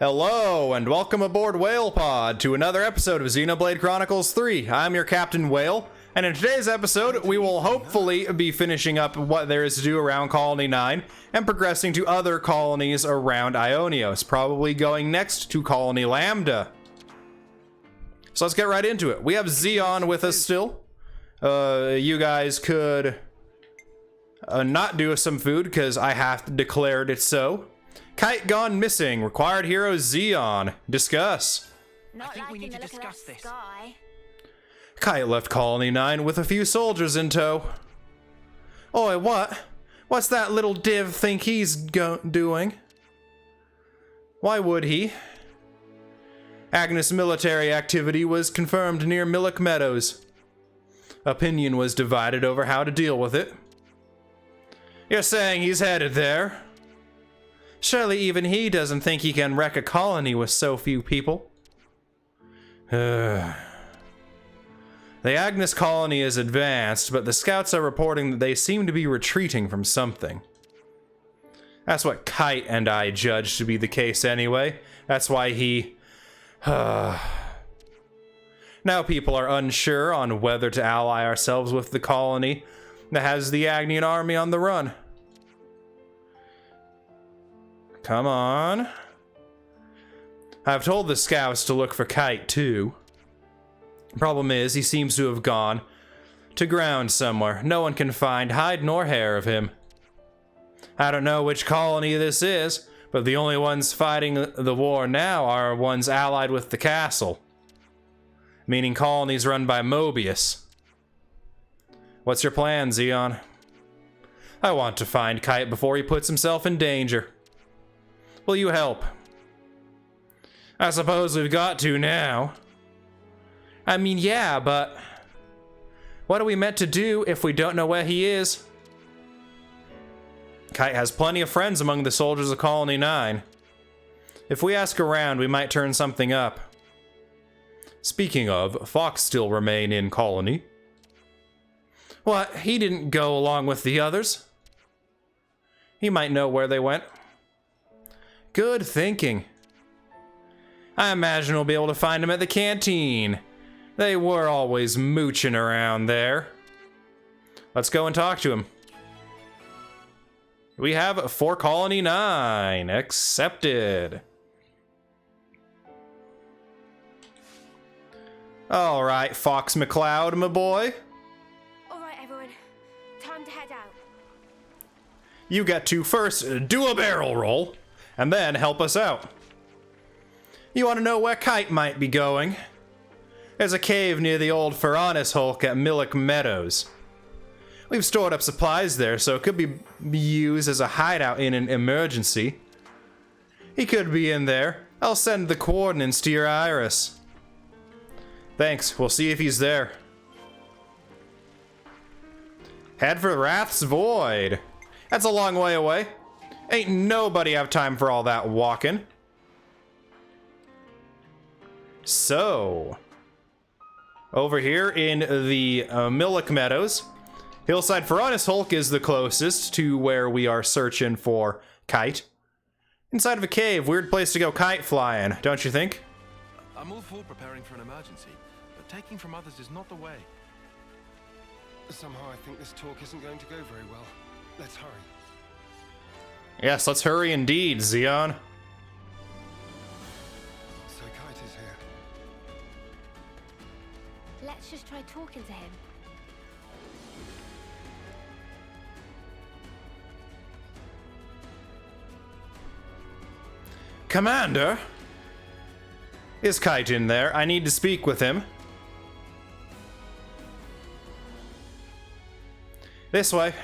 Hello, and welcome aboard Whale Pod to another episode of Xenoblade Chronicles 3. I'm your Captain Whale, and in today's episode, we will hopefully be finishing up what there is to do around Colony 9 and progressing to other colonies around Ionios, probably going next to Colony Lambda. So let's get right into it. We have Zeon with us still. You guys could not do some food because I have declared it so. Kite gone missing. Required hero Zeon. Discuss. I think we need to discuss this. Kite left Colony 9 with a few soldiers in tow. Oi, what? What's that little div think he's doing? Why would he? Agnes military activity was confirmed near Millick Meadows. Opinion was divided over how to deal with it. You're saying he's headed there? Surely even he doesn't think he can wreck a colony with so few people. The Agnes colony is advanced, but the scouts are reporting that they seem to be retreating from something. That's what Kite and I judged to be the case anyway. That's why he... Now people are unsure on whether to ally ourselves with the colony that has the Agnian army on the run. Come on. I've told the scouts to look for Kite too. Problem is, he seems to have gone to ground somewhere. No one can find hide nor hair of him. I don't know which colony this is, but the only ones fighting the war now are ones allied with the castle. Meaning colonies run by Mobius. What's your plan, Zeon? I want to find Kite before he puts himself in danger. Will you help? I suppose we've got to now. I mean, yeah, but what are we meant to do if we don't know where he is? Kite has plenty of friends among the soldiers of Colony 9. If we ask around, we might turn something up. Speaking of, Fox still remain in Colony. What? He didn't go along with the others? He might know where they went. Good thinking. I imagine we'll be able to find him at the canteen. They were always mooching around there. Let's go and talk to him. We have for Colony 9. Accepted. All right, Fox McCloud, my boy. All right, everyone. Time to head out. You get to first do a barrel roll, and then help us out. You want to know where Kite might be going? There's a cave near the old Faranis Hulk at Millick Meadows. We've stored up supplies there, so it could be used as a hideout in an emergency. He could be in there. I'll send the coordinates to your iris. Thanks, we'll see if he's there. Head for Wrath's Void. That's a long way away. Ain't nobody have time for all that walking. So, over here in the Millick Meadows, Hillside Faranis Hulk is the closest to where we are searching for Kite. Inside of a cave, weird place to go kite flying, don't you think? I'm all for preparing for an emergency, but taking from others is not the way. Somehow I think this talk isn't going to go very well. Let's hurry. Yes, let's hurry indeed, Zeon. So Kite is here. Let's just try talking to him. Commander? Is Kite in there? I need to speak with him. This way.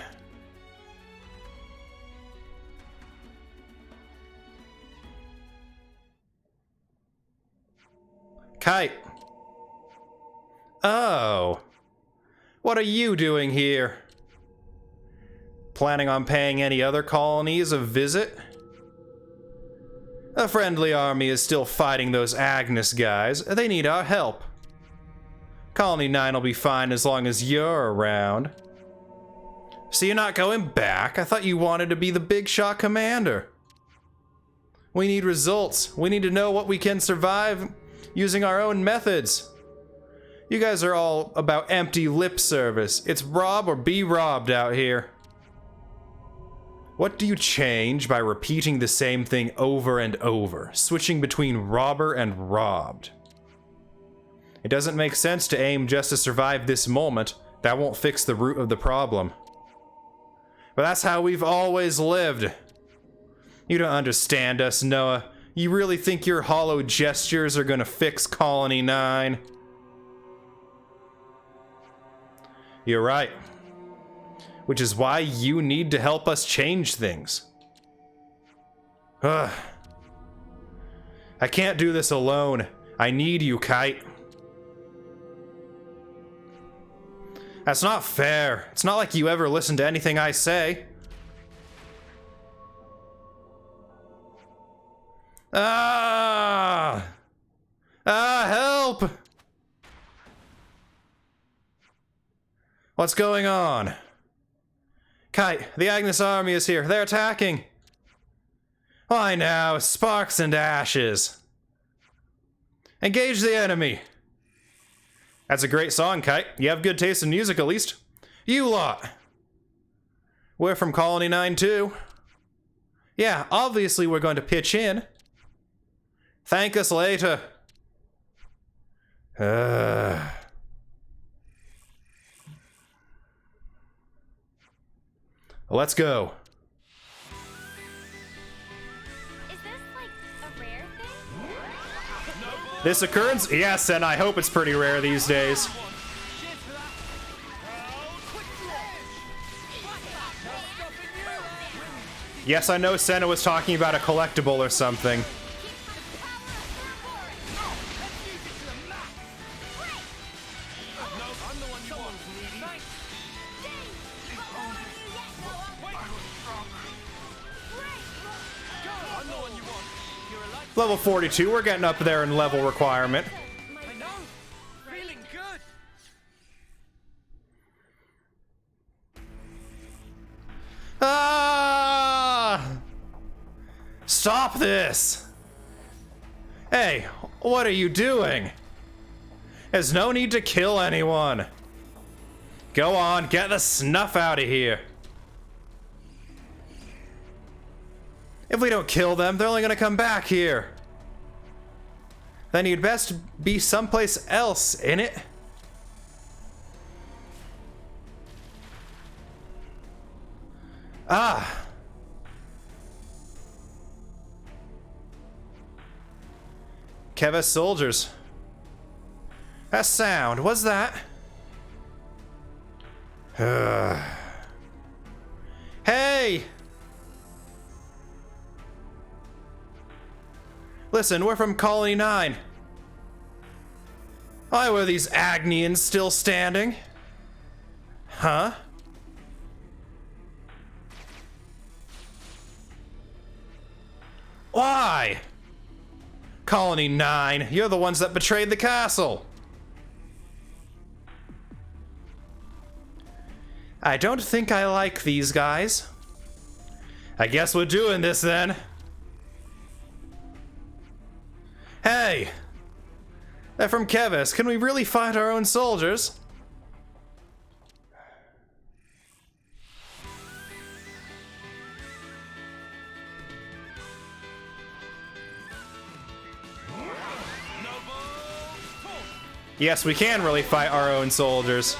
Kite. Oh. What are you doing here? Planning on paying any other colonies a visit? A friendly army is still fighting those Agnes guys. They need our help. Colony 9 will be fine as long as you're around. So you're not going back? I thought you wanted to be the big shot commander. We need results. We need to know what we can survive using our own methods. You guys are all about empty lip service. It's rob or be robbed out here. What do you change by repeating the same thing over and over, switching between robber and robbed? It doesn't make sense to aim just to survive this moment. That won't fix the root of the problem. But that's how we've always lived. You don't understand us, Noah. You really think your hollow gestures are gonna fix Colony 9? You're right. Which is why you need to help us change things. Ugh. I can't do this alone. I need you, Kite. That's not fair. It's not like you ever listen to anything I say. Ah! Ah, help! What's going on? Kite, the Agnes army is here. They're attacking. Why now? Sparks and ashes. Engage the enemy. That's a great song, Kite. You have good taste in music, at least. You lot. We're from Colony 9 too. Yeah, obviously we're going to pitch in. Thank us later. Let's go. Is this like a rare thing? This occurrence? Yes, and I hope it's pretty rare these days. Yes, I know Senna was talking about a collectible or something. Level 42, we're getting up there in level requirement. I know. Feeling good. Ah! Stop this! Hey, what are you doing? There's no need to kill anyone. Go on, get the snuff out of here. If we don't kill them, they're only gonna come back here. Then you'd best be someplace else, innit? Ah. Keva's soldiers. That sound, what's that? Hey! Listen, we're from Colony 9. Why were these Agnians still standing? Huh? Why? Colony 9, you're the ones that betrayed the castle. I don't think I like these guys. I guess we're doing this then. Hey! They're from Kevis. Can we really fight our own soldiers? Yes, we can really fight our own soldiers.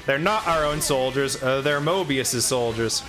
They're not our own soldiers, they're Mobius's soldiers.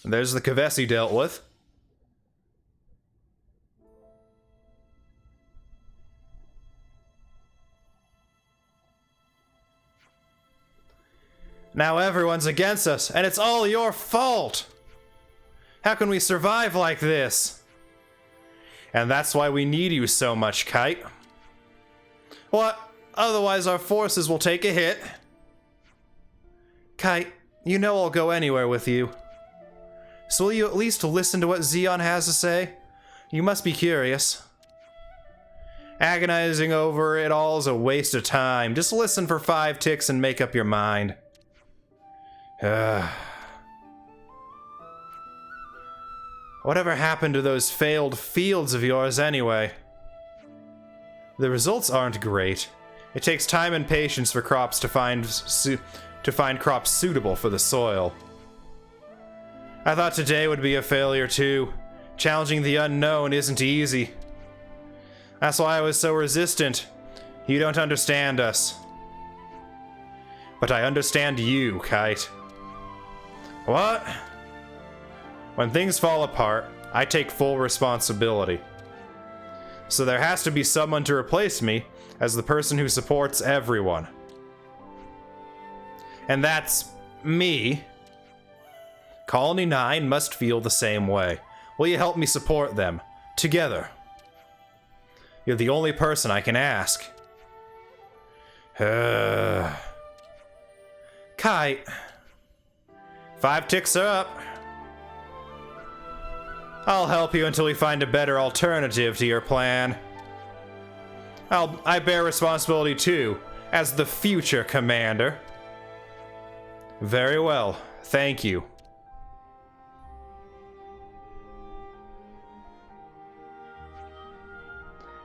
There's the Kavesi dealt with. Now everyone's against us, and it's all your fault! How can we survive like this? And that's why we need you so much, Kite. What? Otherwise our forces will take a hit. Kite, you know I'll go anywhere with you. So will you at least listen to what Zeon has to say? You must be curious. Agonizing over it all is a waste of time. Just listen for 5 ticks and make up your mind. Whatever happened to those failed fields of yours anyway? The results aren't great. It takes time and patience for crops to find crops suitable for the soil. I thought today would be a failure too. Challenging the unknown isn't easy. That's why I was so resistant. You don't understand us. But I understand you, Kite. What? When things fall apart, I take full responsibility. So there has to be someone to replace me as the person who supports everyone. And that's me. Colony 9 must feel the same way. Will you help me support them? Together. You're the only person I can ask. Kite. 5 ticks are up. I'll help you until we find a better alternative to your plan. I bear responsibility too, as the future commander. Very well, thank you.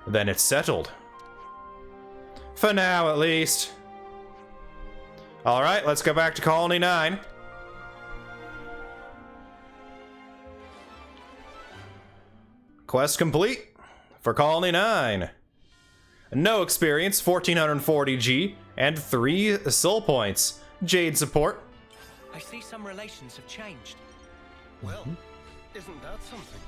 Then it's settled. For now, at least. Alright, let's go back to Colony 9. Quest complete for Colony 9. No experience, 1440 G, and 3 soul points. Jade support. I see some relations have changed. Well, isn't that something?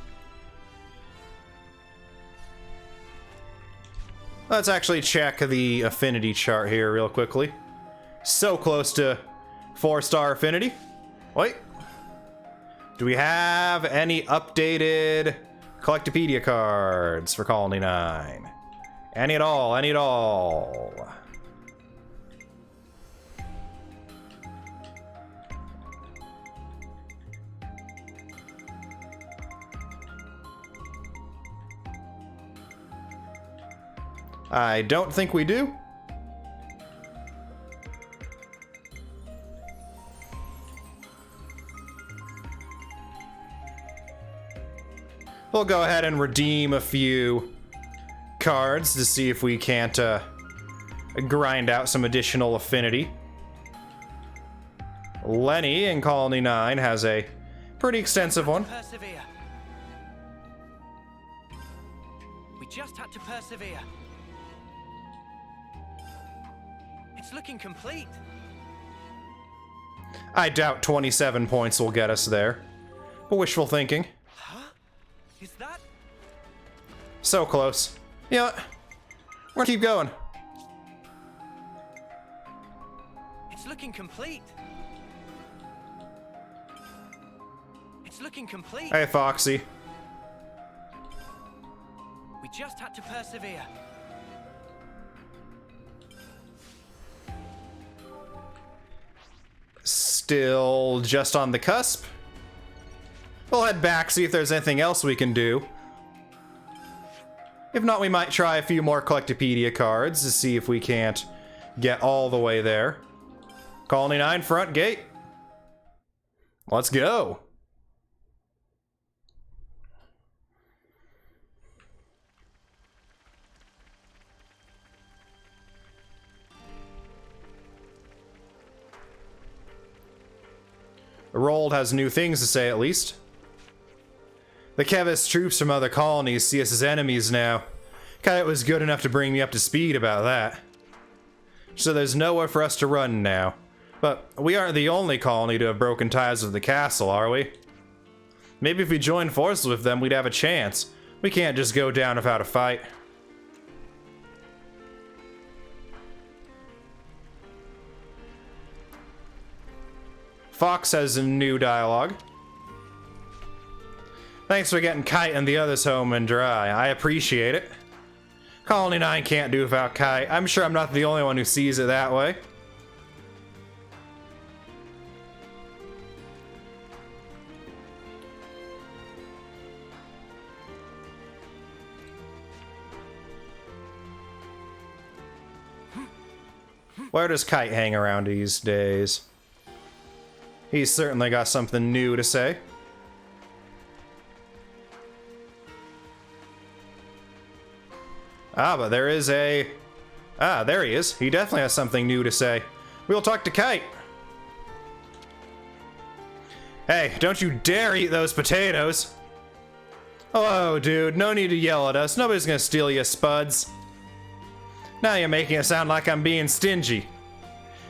Let's actually check the affinity chart here real quickly. So close to 4-star affinity. Wait. Do we have any updated Collectopedia cards for Colony 9? Any at all, any at all. I don't think we do. We'll go ahead and redeem a few cards to see if we can't grind out some additional affinity. Lenny in Colony 9 has a pretty extensive one. Persevere. We just had to persevere. It's looking complete. I doubt 27 points will get us there. But wishful thinking. Huh? Is that? So close. You know what? We're gonna keep going. It's looking complete. It's looking complete. Hey, Foxy. We just had to persevere. Still just on the cusp. We'll head back, see if there's anything else we can do. If not, we might try a few more Collectopedia cards to see if we can't get all the way there. Colony 9 front gate. Let's go. Rold has new things to say, at least. The Kevis troops from other colonies see us as enemies now. Kite was good enough to bring me up to speed about that. So there's nowhere for us to run now. But we aren't the only colony to have broken ties with the castle, are we? Maybe if we joined forces with them, we'd have a chance. We can't just go down without a fight. Fox has a new dialogue. Thanks for getting Kite and the others home and dry. I appreciate it. Colony 9 can't do without Kite. I'm sure I'm not the only one who sees it that way. Where does Kite hang around these days? He's certainly got something new to say. Ah, but there is a... Ah, there he is. He definitely has something new to say. We'll talk to Kite. Hey, don't you dare eat those potatoes. Oh, dude, no need to yell at us. Nobody's gonna steal you, spuds. Now you're making it sound like I'm being stingy.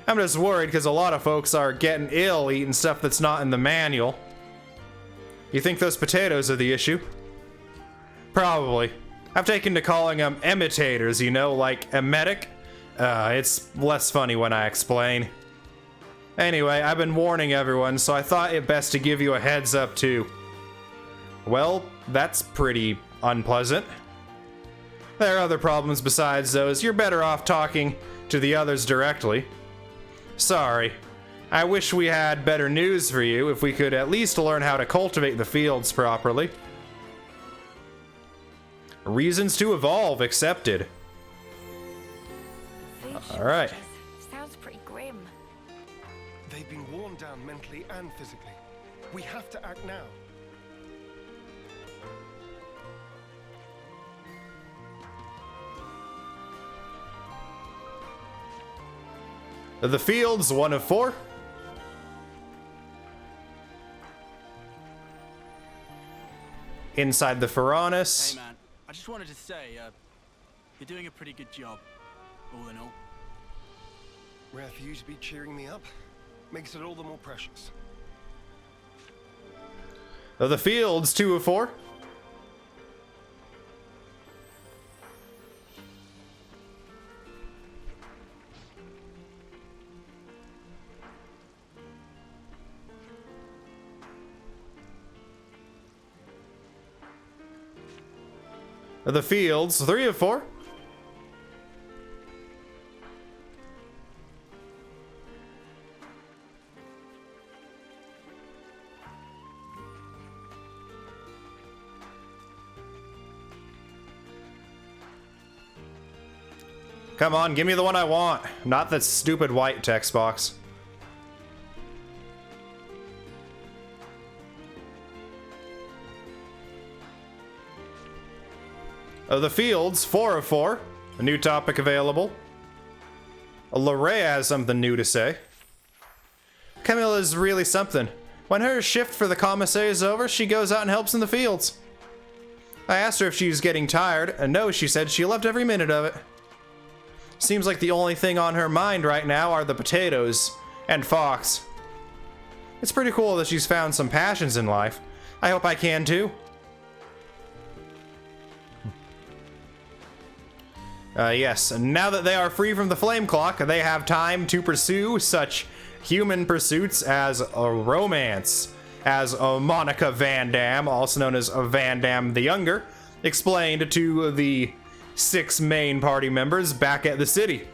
I'm just worried because a lot of folks are getting ill eating stuff that's not in the manual. You think those potatoes are the issue? Probably. I've taken to calling them imitators, you know, like emetic. It's less funny when I explain. Anyway, I've been warning everyone, so I thought it best to give you a heads up too. Well, that's pretty unpleasant. There are other problems besides those. You're better off talking to the others directly. Sorry. I wish we had better news for you if we could at least learn how to cultivate the fields properly. Reasons to evolve accepted. Alright. Sounds pretty grim. They've been worn down mentally and physically. We have to act now. The fields, 1 of 4. Inside the Faranis. Hey man, I just wanted to say, you're doing a pretty good job, all in all. Rare for you to be cheering me up. Makes it all the more precious. The fields, 2 of 4. The fields, 3 of 4. Come on, give me the one I want, not that stupid white text box. The fields, 4 of 4. A new topic available. Lorrea has something new to say. Camilla's really something. When her shift for the commissary is over, she goes out and helps in the fields. I asked her if she's getting tired, and no, she said she loved every minute of it. Seems like the only thing on her mind right now are the potatoes and Fox. It's pretty cool that she's found some passions in life. I hope I can too. Yes, now that they are free from the flame clock, they have time to pursue such human pursuits as a romance, as Monica Van Dam, also known as Van Dam the Younger, explained to the 6 main party members back at the city.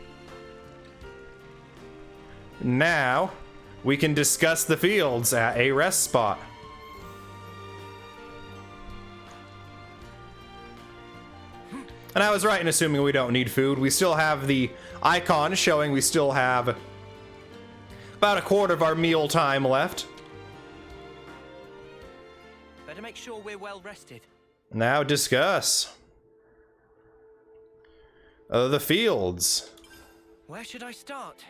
Now, we can discuss the fields at a rest spot. And I was right in assuming we don't need food. We still have the icon showing we still have about a quarter of our meal time left. Better make sure we're well rested. Now discuss. The fields. Where should I start?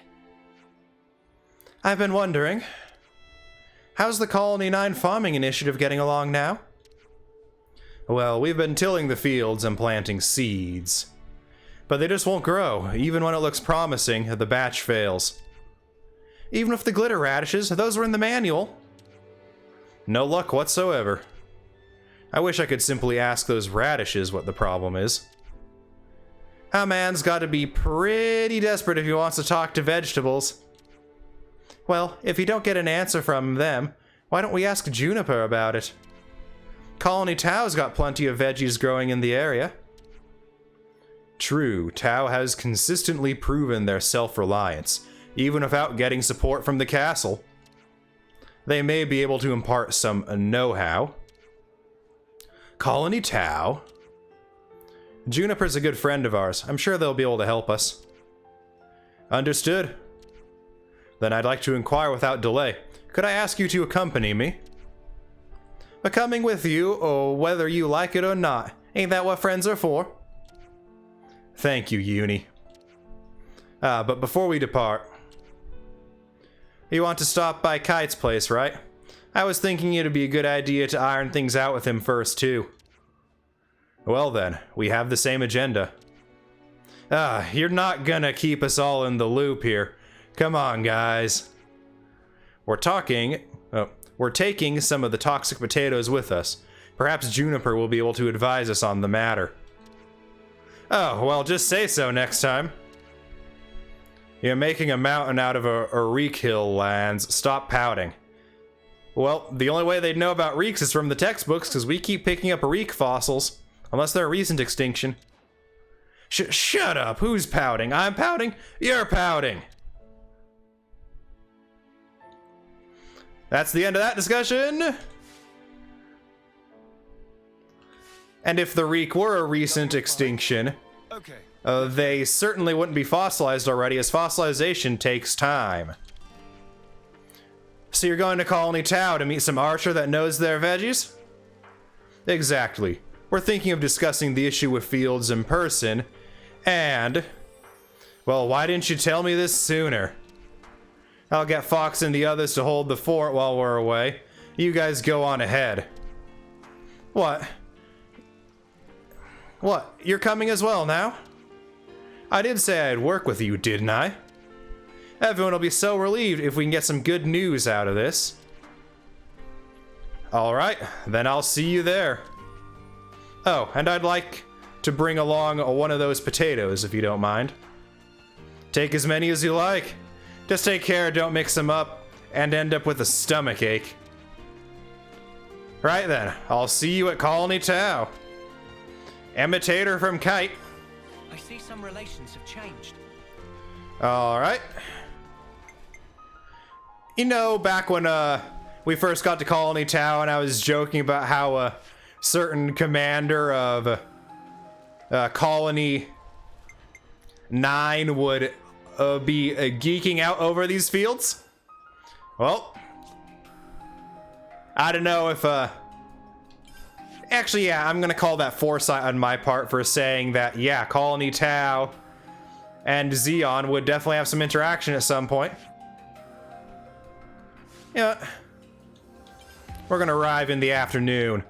I've been wondering, how's the Colony 9 farming initiative getting along now? Well, we've been tilling the fields and planting seeds. But they just won't grow. Even when it looks promising, the batch fails. Even with the glitter radishes, those were in the manual. No luck whatsoever. I wish I could simply ask those radishes what the problem is. A man's got to be pretty desperate if he wants to talk to vegetables. Well, if you don't get an answer from them, why don't we ask Juniper about it? Colony Tao's got plenty of veggies growing in the area. True, Tao has consistently proven their self-reliance, even without getting support from the castle. They may be able to impart some know-how. Colony Tao? Juniper's a good friend of ours. I'm sure they'll be able to help us. Understood. Then I'd like to inquire without delay. Could I ask you to accompany me? Coming with you, or whether you like it or not. Ain't that what friends are for? Thank you, Uni. But before we depart... You want to stop by Kite's place, right? I was thinking it'd be a good idea to iron things out with him first, too. Well then, we have the same agenda. You're not gonna keep us all in the loop here. Come on, guys. We're taking some of the toxic potatoes with us. Perhaps Juniper will be able to advise us on the matter. Oh, well, just say so next time. You're making a mountain out of a reek hill, Lands. Stop pouting. Well, the only way they'd know about reeks is from the textbooks, because we keep picking up reek fossils. Unless they're a recent extinction. Shut up! Who's pouting? I'm pouting? You're pouting! That's the end of that discussion! And if the reek were a recent extinction, they certainly wouldn't be fossilized already, as fossilization takes time. So you're going to Colony Tao to meet some archer that knows their veggies? Exactly. We're thinking of discussing the issue with Fields in person, and... Well, why didn't you tell me this sooner? I'll get Fox and the others to hold the fort while we're away. You guys go on ahead. What? What? You're coming as well now? I did say I'd work with you, didn't I? Everyone will be so relieved if we can get some good news out of this. Alright, then I'll see you there. Oh, and I'd like to bring along one of those potatoes, if you don't mind. Take as many as you like. Just take care, don't mix them up and end up with a stomach ache. Right then, I'll see you at Colony Tao. Imitator from Kite. I see some relations have changed. Alright. You know, back when we first got to Colony Tao and I was joking about how a certain commander of Colony 9 would be geeking out over these fields? Well, I don't know if actually, yeah, I'm gonna call that foresight on my part for saying that, yeah, Colony Tao and Zeon would definitely have some interaction at some point. Yeah, we're gonna arrive in the afternoon.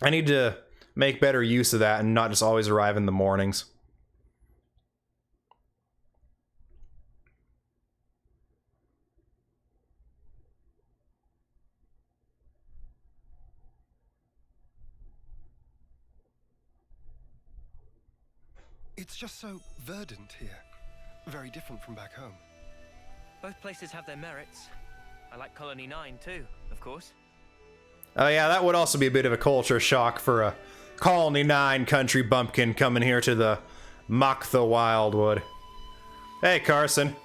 I need to make better use of that and not just always arrive in the mornings. It's just so verdant here. Very different from back home. Both places have their merits. I like Colony 9 too, of course. Oh yeah, that would also be a bit of a culture shock for a Colony 9 country bumpkin coming here to the Moktha Wildwood. Hey, Carson.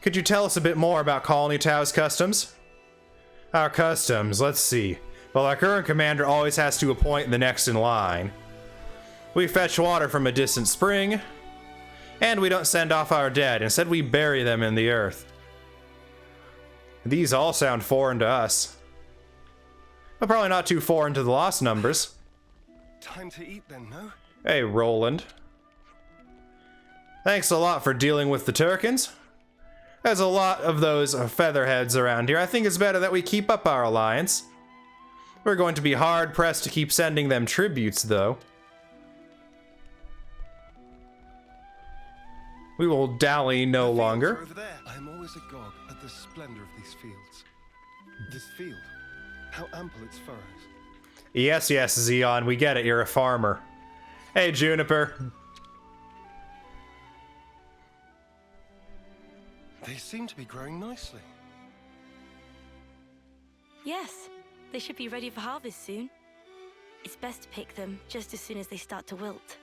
Could you tell us a bit more about Colony Tao's customs? Our customs, let's see. Well, our current commander always has to appoint the next in line. We fetch water from a distant spring, and we don't send off our dead. Instead, we bury them in the earth. These all sound foreign to us. But probably not too foreign to the Lost Numbers. Time to eat then, no? Hey, Roland. Thanks a lot for dealing with the Turkins. There's a lot of those featherheads around here. I think it's better that we keep up our alliance. We're going to be hard-pressed to keep sending them tributes, though. We will dally no longer. Over there. I'm always agog at the splendor of these fields. This field, how ample its furrows. Yes, yes, Zeon, we get it. You're a farmer. Hey, Juniper. They seem to be growing nicely. Yes, they should be ready for harvest soon. It's best to pick them just as soon as they start to wilt.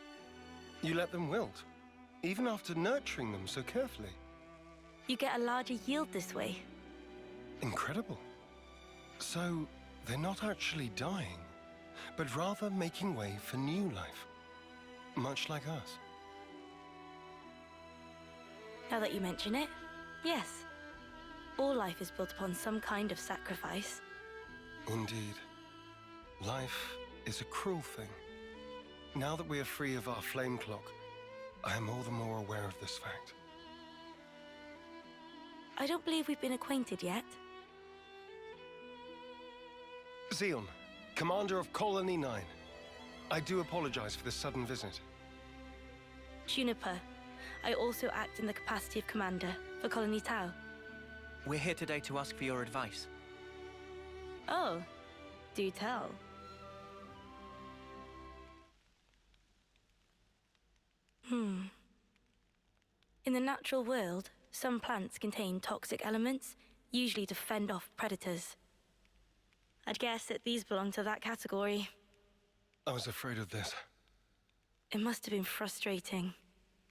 You let them wilt, even after nurturing them so carefully. You get a larger yield this way. Incredible. So, they're not actually dying, but rather making way for new life. Much like us. Now that you mention it, yes. All life is built upon some kind of sacrifice. Indeed. Life is a cruel thing. Now that we are free of our flame clock, I am all the more aware of this fact. I don't believe we've been acquainted yet. Zeon, commander of Colony 9. I do apologize for this sudden visit. Juniper, I also act in the capacity of commander for Colony Tau. We're here today to ask for your advice. Oh, do tell. In the natural world, some plants contain toxic elements, usually to fend off predators. I'd guess that these belong to that category. I was afraid of this. It must have been frustrating.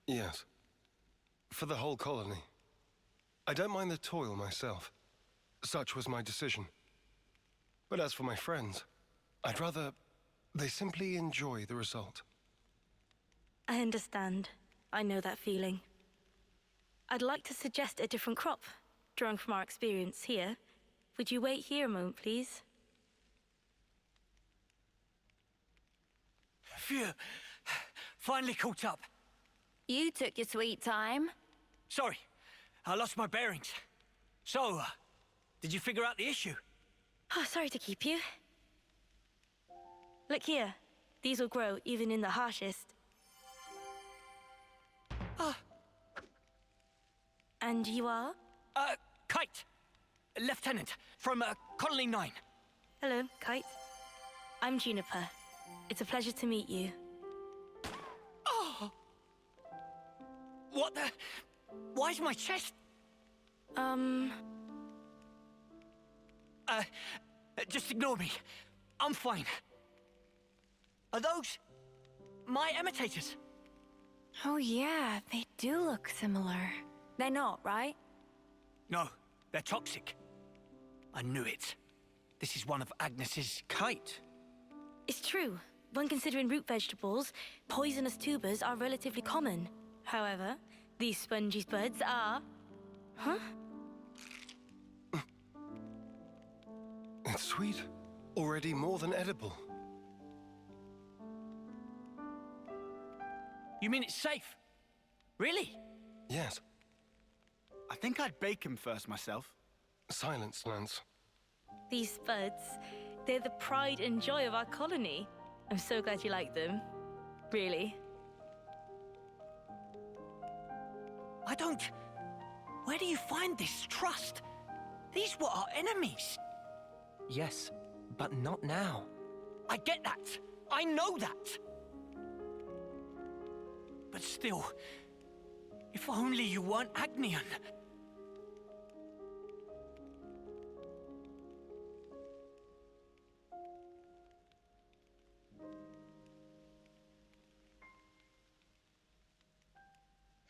Yes. For the whole colony. I don't mind the toil myself. Such was my decision. But as for my friends, I'd rather they simply enjoy the result. I understand. I know that feeling. I'd like to suggest a different crop, drawing from our experience here. Would you wait here a moment, please? Phew. Finally caught up. You took your sweet time. Sorry, I lost my bearings. So, did you figure out the issue? Oh, sorry to keep you. Look here. These will grow even in the harshest. And you are? Kite. Lieutenant from Colony 9. Hello, Kite. I'm Juniper. It's a pleasure to meet you. What the? Why's my chest? Just ignore me. I'm fine. Are those my imitators? Oh yeah, they do look similar. They're not, right? No, they're toxic. I knew it. This is one of Agnes's Kite. It's true. When considering root vegetables, poisonous tubers are relatively common. However, these spongy buds are... Huh? It's sweet. Already more than edible. You mean it's safe? Really? Yes. I think I'd bake him first myself. Silence, Lance. These buds, they're the pride and joy of our colony. I'm so glad you like them. Really. I don't... Where do you find this trust? These were our enemies. Yes, but not now. I get that. I know that. But still, if only you weren't Agnian.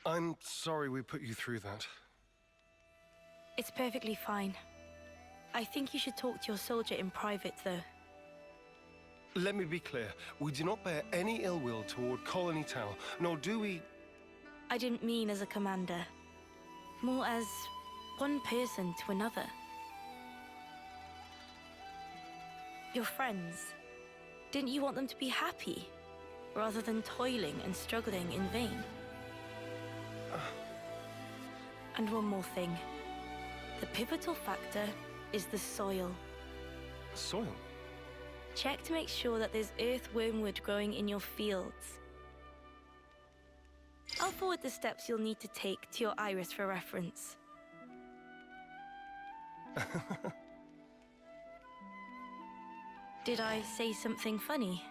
I'm sorry we put you through that. It's perfectly fine. I think you should talk to your soldier in private, though. Let me be clear. We do not bear any ill will toward Colony Tau, nor do we... I didn't mean as a commander. More as one person to another. Your friends. Didn't you want them to be happy, rather than toiling and struggling in vain? And one more thing. The pivotal factor is the soil. Soil? Check to make sure that there's earth wormwood growing in your fields. I'll forward the steps you'll need to take to your iris for reference. Did I say something funny?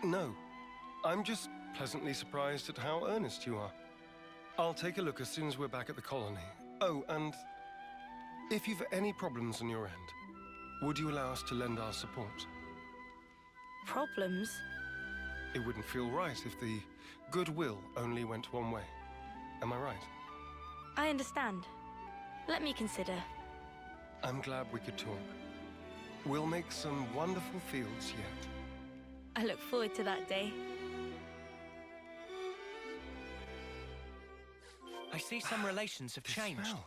No. I'm just pleasantly surprised at how earnest you are. I'll take a look as soon as we're back at the colony. Oh, and if you've any problems on your end, would you allow us to lend our support? Problems? It wouldn't feel right if the goodwill only went one way. Am I right? I understand. Let me consider. I'm glad we could talk. We'll make some wonderful fields yet. I look forward to that day. I see some relations have changed. Smell.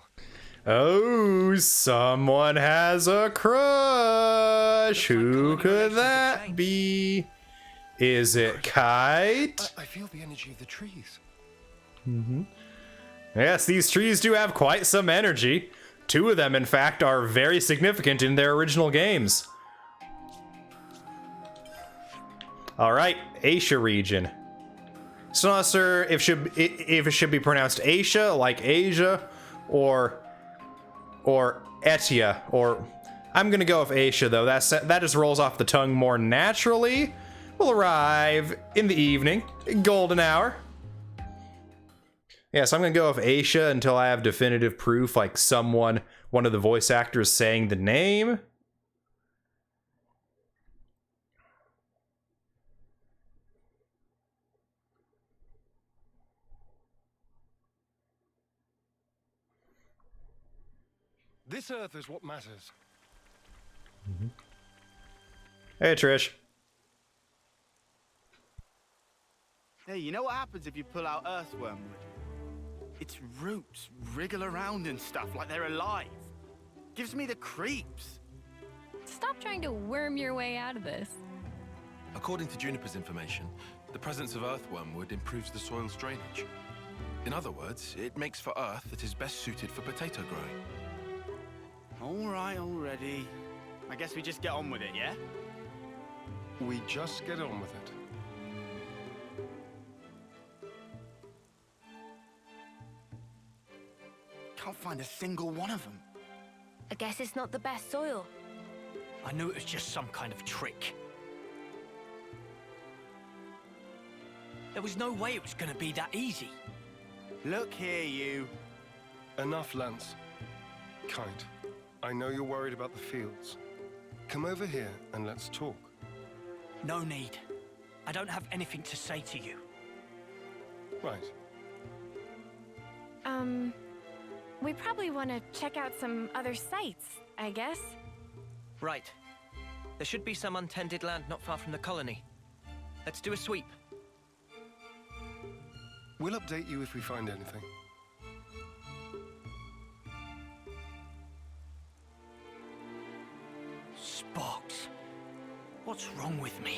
Oh, someone has a crush. Looks like Who colony could relations have that changed. be? Is it Kite? I feel the energy of the trees. Yes, these trees do have quite some energy. Two of them, in fact, are very significant in their original games. Alright, Asia region. So not sure if it should be pronounced Asia, like Asia, or Etia, or I'm gonna go with Asia though. That just rolls off the tongue more naturally. We'll arrive in the evening, golden hour. Yeah, so I'm gonna go with Asia until I have definitive proof, like one of the voice actors saying the name. This Earth is what matters. Hey, Trish. Hey, you know what happens if you pull out earthworm wood? Its roots wriggle around and stuff like they're alive. Gives me the creeps. Stop trying to worm your way out of this. According to Juniper's information, the presence of earthworm wood improves the soil's drainage. In other words, it makes for earth that is best suited for potato growing. All right, already. I guess we just get on with it, yeah? We just get on with it. Can't find a single one of them. I guess it's not the best soil. I knew it was just some kind of trick. There was no way it was gonna be that easy. Look here, you. Enough, Lance. Kite, I know you're worried about the fields. Come over here and let's talk. No need. I don't have anything to say to you. Right. We probably want to check out some other sites, I guess. Right. There should be some untended land not far from the colony. Let's do a sweep. We'll update you if we find anything. Sparks. What's wrong with me?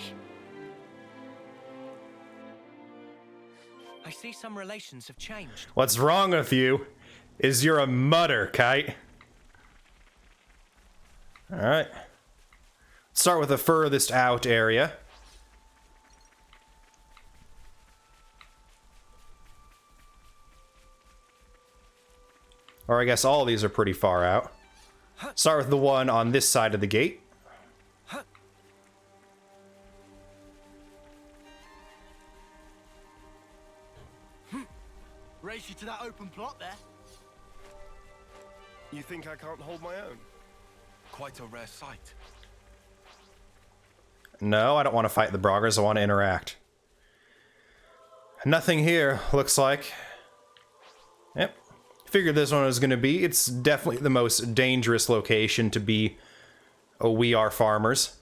I see some relations have changed. What's wrong with you is you're a mutter, Kite. Alright. Start with the furthest out area. Or I guess all these are pretty far out. Start with the one on this side of the gate. Race you to that open plot there. You think I can't hold my own? Quite a rare sight. No, I don't want to fight the Broggers, I want to interact. Nothing here, looks like. Yep. Figured this one was going to be. It's definitely the most dangerous location to be a We Are Farmers.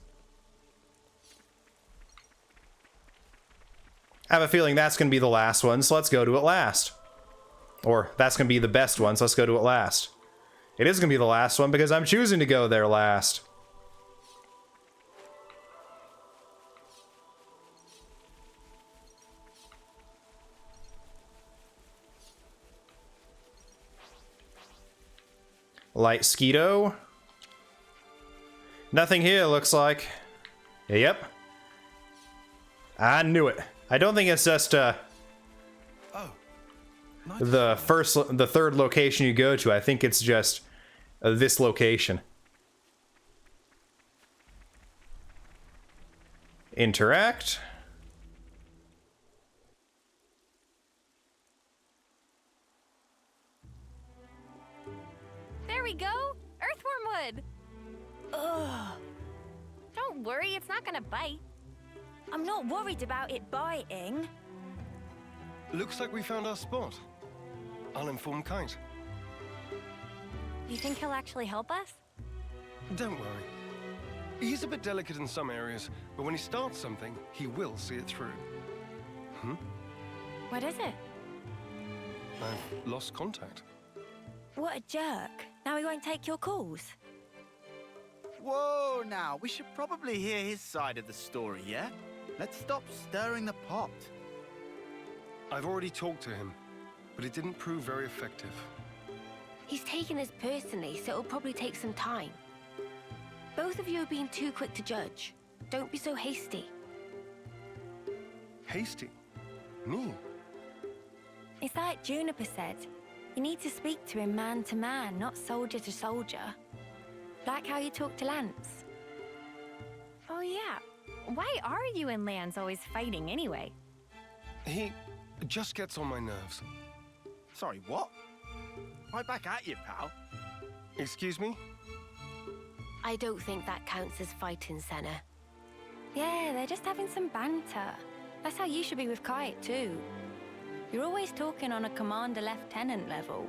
I have a feeling that's going to be the last one, so let's go to it last. Or that's going to be the best one, so let's go to it last. It is going to be the last one because I'm choosing to go there last. Light Skeeto. Nothing here, looks like. Yep. I knew it. I don't think it's just Oh. Nice. the third location you go to. I think it's just this location. Interact. we go. Earthworm wood. Ugh. Don't worry, it's not gonna bite. I'm not worried about it biting. Looks like we found our spot. I'll inform Kite. You think he'll actually help us? Don't worry. He's a bit delicate in some areas, but when he starts something, he will see it through. What is it? I've lost contact. What a jerk. Now he won't take your calls. Whoa, now, we should probably hear his side of the story, yeah? Let's stop stirring the pot. I've already talked to him, but it didn't prove very effective. He's taken this personally, so it'll probably take some time. Both of you are being too quick to judge. Don't be so hasty. Hasty? Me? It's like Juniper said. You need to speak to him man to man, not soldier to soldier. Like how you talk to Lance. Oh yeah. Why are you and Lance always fighting anyway? He just gets on my nerves. Sorry, what? Right back at you, pal. Excuse me? I don't think that counts as fighting, Senna. Yeah, they're just having some banter. That's how you should be with Kite, too. You're always talking on a commander-lieutenant level.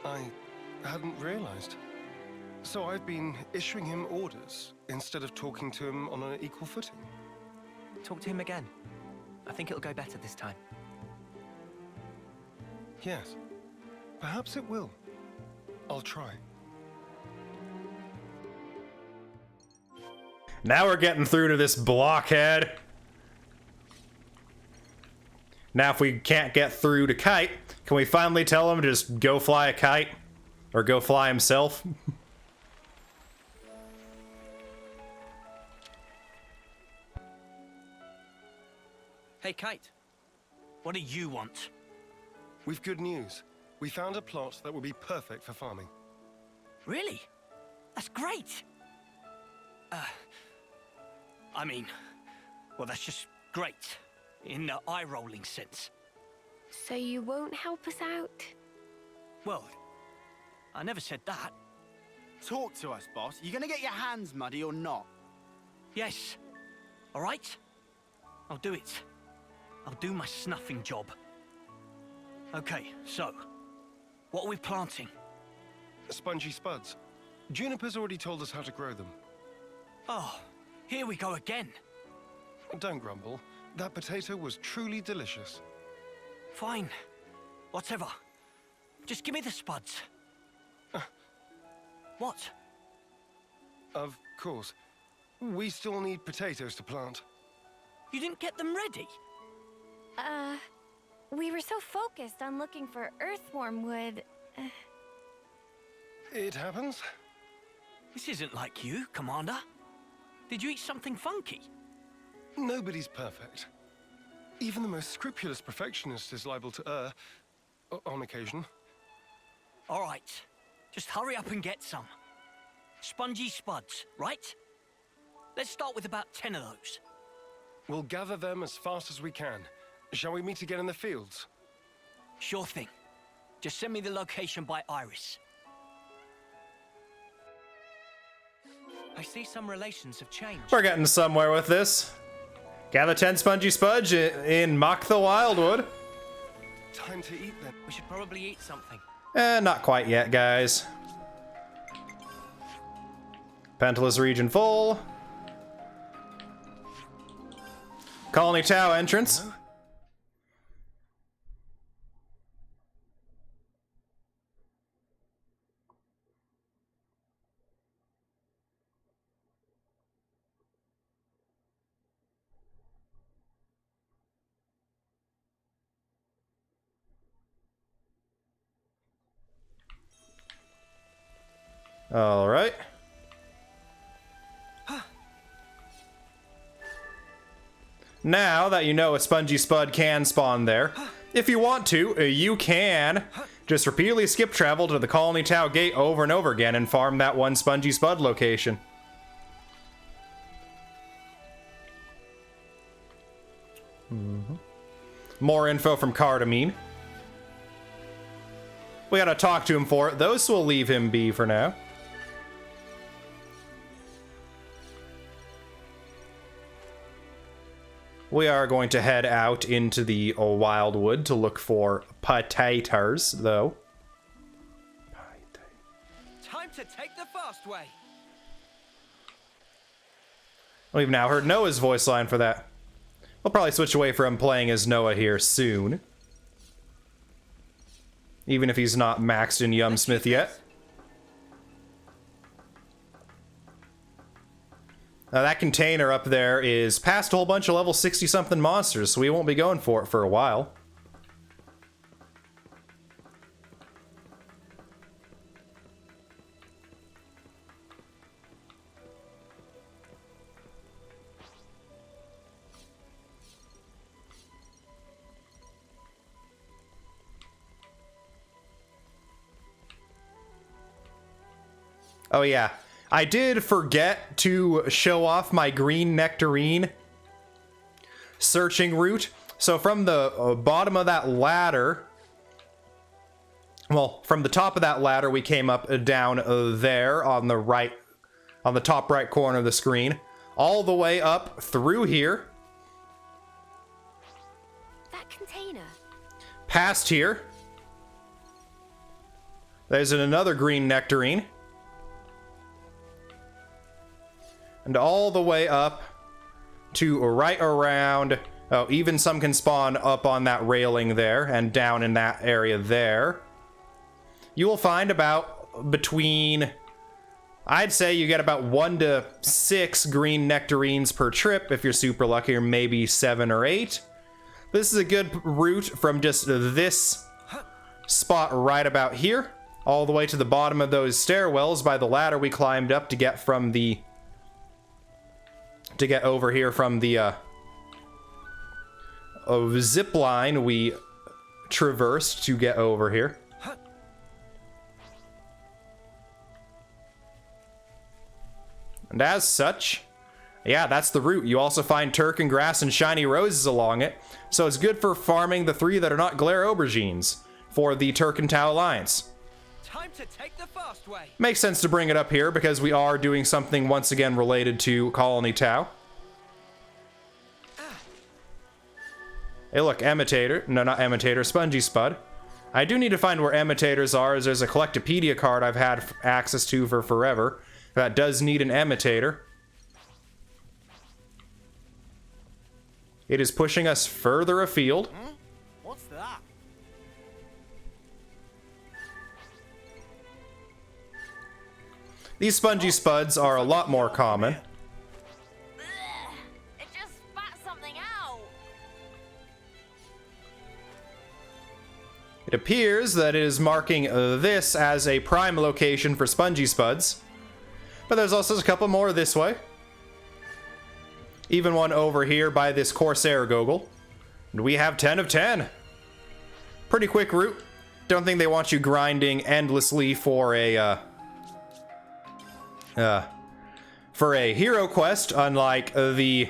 I hadn't realized. So I've been issuing him orders instead of talking to him on an equal footing. Talk to him again. I think it'll go better this time. Yes. Perhaps it will. I'll try. Now we're getting through to this blockhead. Now if we can't get through to Kite, can we finally tell him to just go fly a kite? Or go fly himself? Hey, Kite. What do you want? We've good news. We found a plot that would be perfect for farming. Really? That's great. I mean, well, that's just great. In the eye-rolling sense. So you won't help us out? Well, I never said that. Talk to us, boss. You gonna get your hands muddy or not? Yes. All right? I'll do it. I'll do my snuffing job. Okay, so, what are we planting? Spongy spuds. Juniper's already told us how to grow them. Oh, here we go again. Don't grumble. That potato was truly delicious. Fine. Whatever. Just give me the spuds. What? Of course. We still need potatoes to plant. You didn't get them ready? We were so focused on looking for earthworm wood. It happens. This isn't like you, Commander. Did you eat something funky? Nobody's perfect. Even the most scrupulous perfectionist is liable to err, on occasion. All right. Just hurry up and get some. Spongy spuds, right? Let's start with about 10 of those. We'll gather them as fast as we can. Shall we meet again in the fields? Sure thing. Just send me the location by Iris. I see some relations have changed. We're getting somewhere with this. Gather 10 spongy spudge in Mock the Wildwood. Time to eat them. We should probably eat something. Not quite yet, guys. Pentalus region full. Colony Tau entrance. All right. Now that you know a spongy spud can spawn there, if you want to, you can just repeatedly skip travel to the Colony Tau gate over and over again and farm that one spongy spud location. More info from Cardamine. We gotta talk to him for it, though, so we'll leave him be for now. We are going to head out into the wildwood to look for potatoes, though. Time to take the fast way. We've now heard Noah's voice line for that. We'll probably switch away from playing as Noah here soon. Even if he's not maxed in Yumsmith yet. Now that container up there is past a whole bunch of level 60-something monsters, so we won't be going for it for a while. Oh yeah, I did forget to show off my green nectarine searching route. So from the bottom of that ladder, well, from the top of that ladder, we came up down there on the right, on the top right corner of the screen, all the way up through here. That container. Past here. There's another green nectarine. And all the way up to right around, oh, even some can spawn up on that railing there and down in that area there. You will find about between, I'd say you get about 1 to 6 green nectarines per trip if you're super lucky, or maybe 7 or 8. This is a good route from just this spot right about here, all the way to the bottom of those stairwells by the ladder we climbed up to get from the over here from the zip line we traversed to get over here. And as such, yeah, that's the route. You also find Turken grass and shiny roses along it, so it's good for farming the 3 that are not glare aubergines for the Turken Tau Alliance. Time to take the fast way. Makes sense to bring it up here because we are doing something once again related to Colony Tau. Hey look, Imitator. No, not Imitator, Spongy Spud. I do need to find where imitators are, as there's a Collectopedia card I've had access to for forever that does need an imitator. It is pushing us further afield. What's that? These Spongy Spuds are a lot more common. It just spat something out. It appears that it is marking this as a prime location for Spongy Spuds. But there's also a couple more this way. Even one over here by this Corsair Goggle. And we have 10 of 10. Pretty quick route. Don't think they want you grinding endlessly for a hero quest, unlike the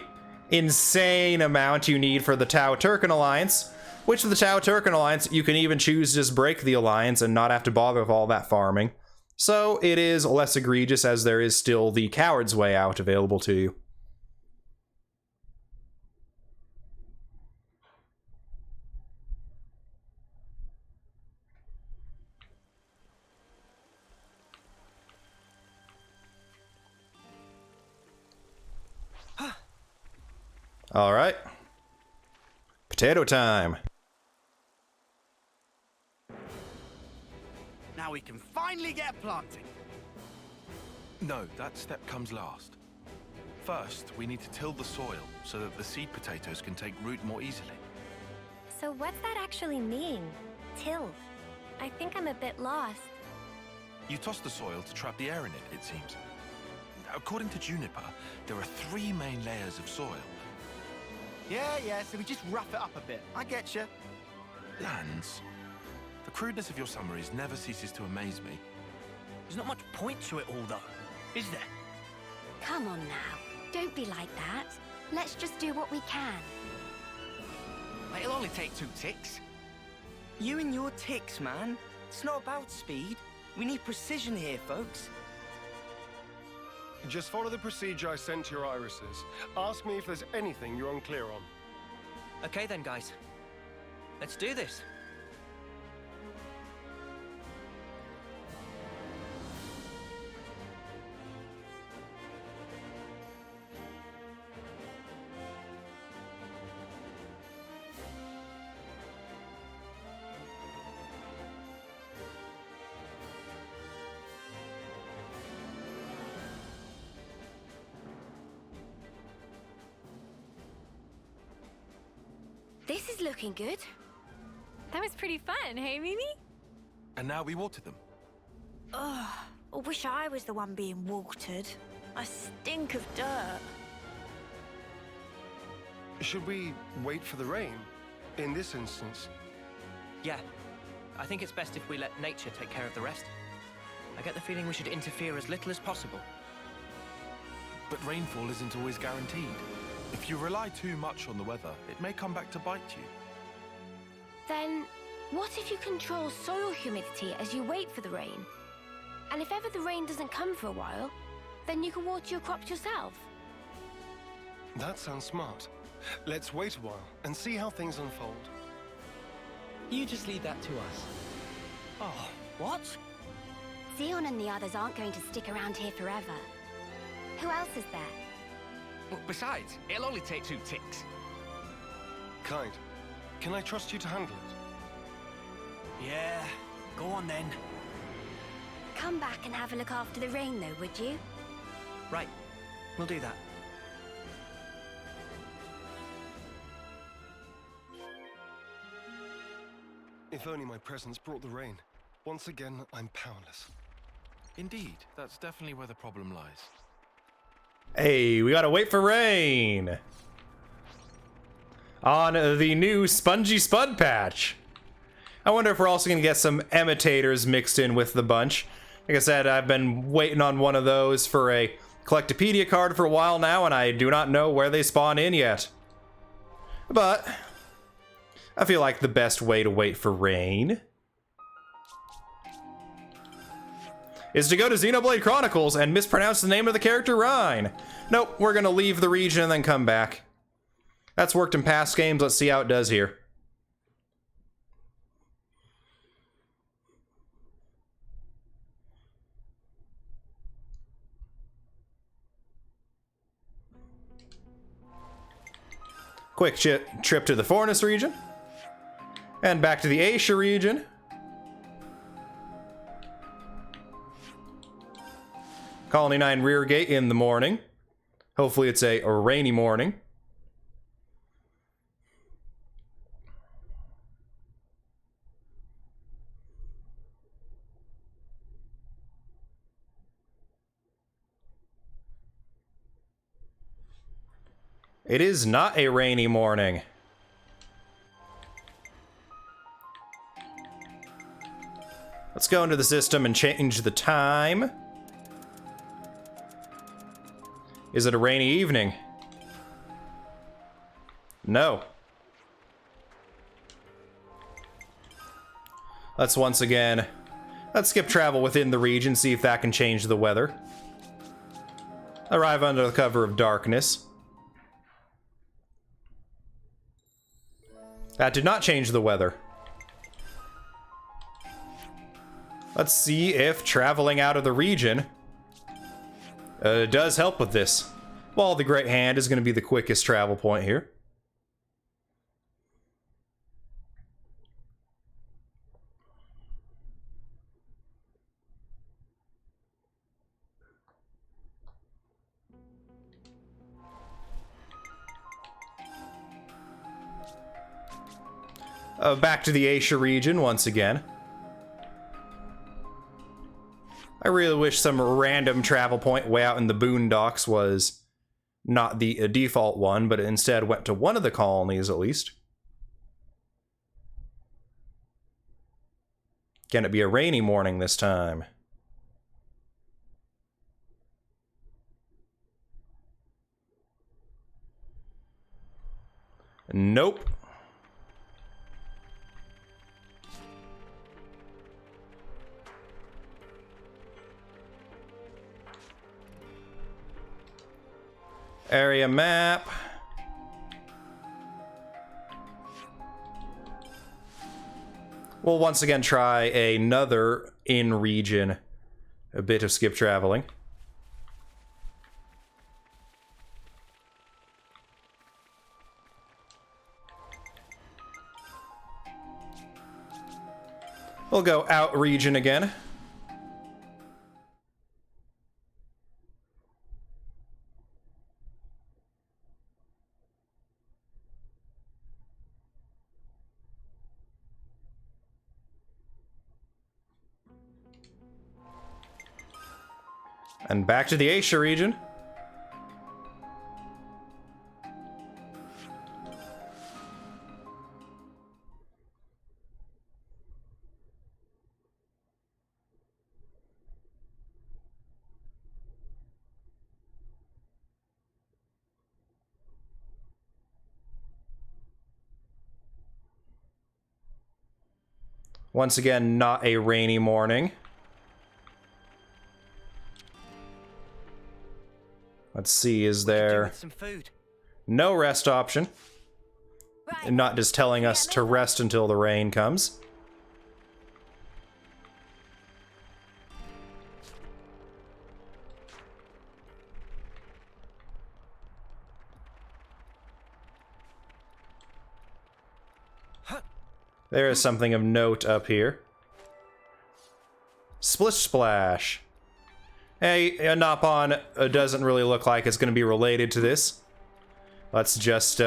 insane amount you need for the Tau Turken Alliance. Which with the Tau Turken Alliance, you can even choose to just break the alliance and not have to bother with all that farming. So it is less egregious, as there is still the Coward's Way out available to you. All right. Potato time. Now we can finally get planting. No, that step comes last. First, we need to till the soil so that the seed potatoes can take root more easily. So what's that actually mean? Till? I think I'm a bit lost. You toss the soil to trap the air in it seems. According to Juniper, there are 3 main layers of soil. Yeah, so we just rough it up a bit. I get you. Lands. The crudeness of your summaries never ceases to amaze me. There's not much point to it all, though, is there? Come on now. Don't be like that. Let's just do what we can. It'll only take 2 ticks. You and your ticks, man. It's not about speed. We need precision here, folks. Just follow the procedure I sent to your irises. Ask me if there's anything you're unclear on. Okay then, guys. Let's do this. This is looking good. That was pretty fun, hey, Mimi? And now we water them. Ugh, I wish I was the one being watered. I stink of dirt. Should we wait for the rain? In this instance? Yeah. I think it's best if we let nature take care of the rest. I get the feeling we should interfere as little as possible. But rainfall isn't always guaranteed. If you rely too much on the weather, it may come back to bite you. Then, what if you control soil humidity as you wait for the rain? And if ever the rain doesn't come for a while, then you can water your crops yourself. That sounds smart. Let's wait a while and see how things unfold. You just leave that to us. Oh, what? Zeon and the others aren't going to stick around here forever. Who else is there? Besides, it'll only take 2 ticks. Kite, can I trust you to handle it? Yeah, go on then. Come back and have a look after the rain, though, would you? Right. We'll do that. If only my presence brought the rain. Once again, I'm powerless. Indeed, that's definitely where the problem lies. Hey, we gotta wait for rain! On the new Spongy Spud patch. I wonder if we're also gonna get some imitators mixed in with the bunch. Like I said, I've been waiting on one of those for a Collectopedia card for a while now, and I do not know where they spawn in yet. But I feel like the best way to wait for rain is to go to Xenoblade Chronicles and mispronounce the name of the character Rhine. Nope, we're gonna leave the region and then come back. That's worked in past games, let's see how it does here. Quick trip to the Fornus region. And back to the Asia region. Colony 9 rear gate in the morning. Hopefully it's a rainy morning. It is not a rainy morning. Let's go into the system and change the time. Is it a rainy evening? No. Let's skip travel within the region, see if that can change the weather. Arrive under the cover of darkness. That did not change the weather. Let's see if traveling out of the region does help with this. Well, the Great Hand is going to be the quickest travel point here. Back to the Asia region once again. I really wish some random travel point way out in the boondocks was not the default one, but instead went to one of the colonies at least. Can it be a rainy morning this time? Nope. Area map. We'll once again try another in-region, a bit of skip traveling. We'll go out region again. And back to the Asia region. Once again, not a rainy morning. Let's see, is there Some food. no rest option? Right. And not just telling us to rest until the rain comes. There is something of note up here. Splish Splash. Hey, Nopon doesn't really look like it's going to be related to this. Let's just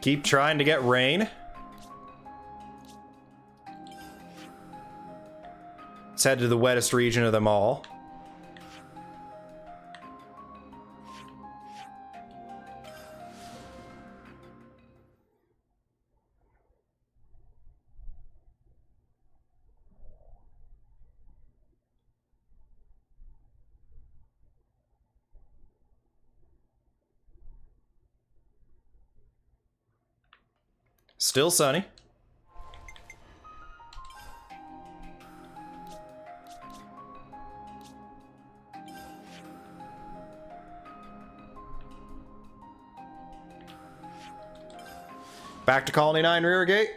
keep trying to get rain. Let's head to the wettest region of them all. Still sunny. Back to Colony 9 rear gate.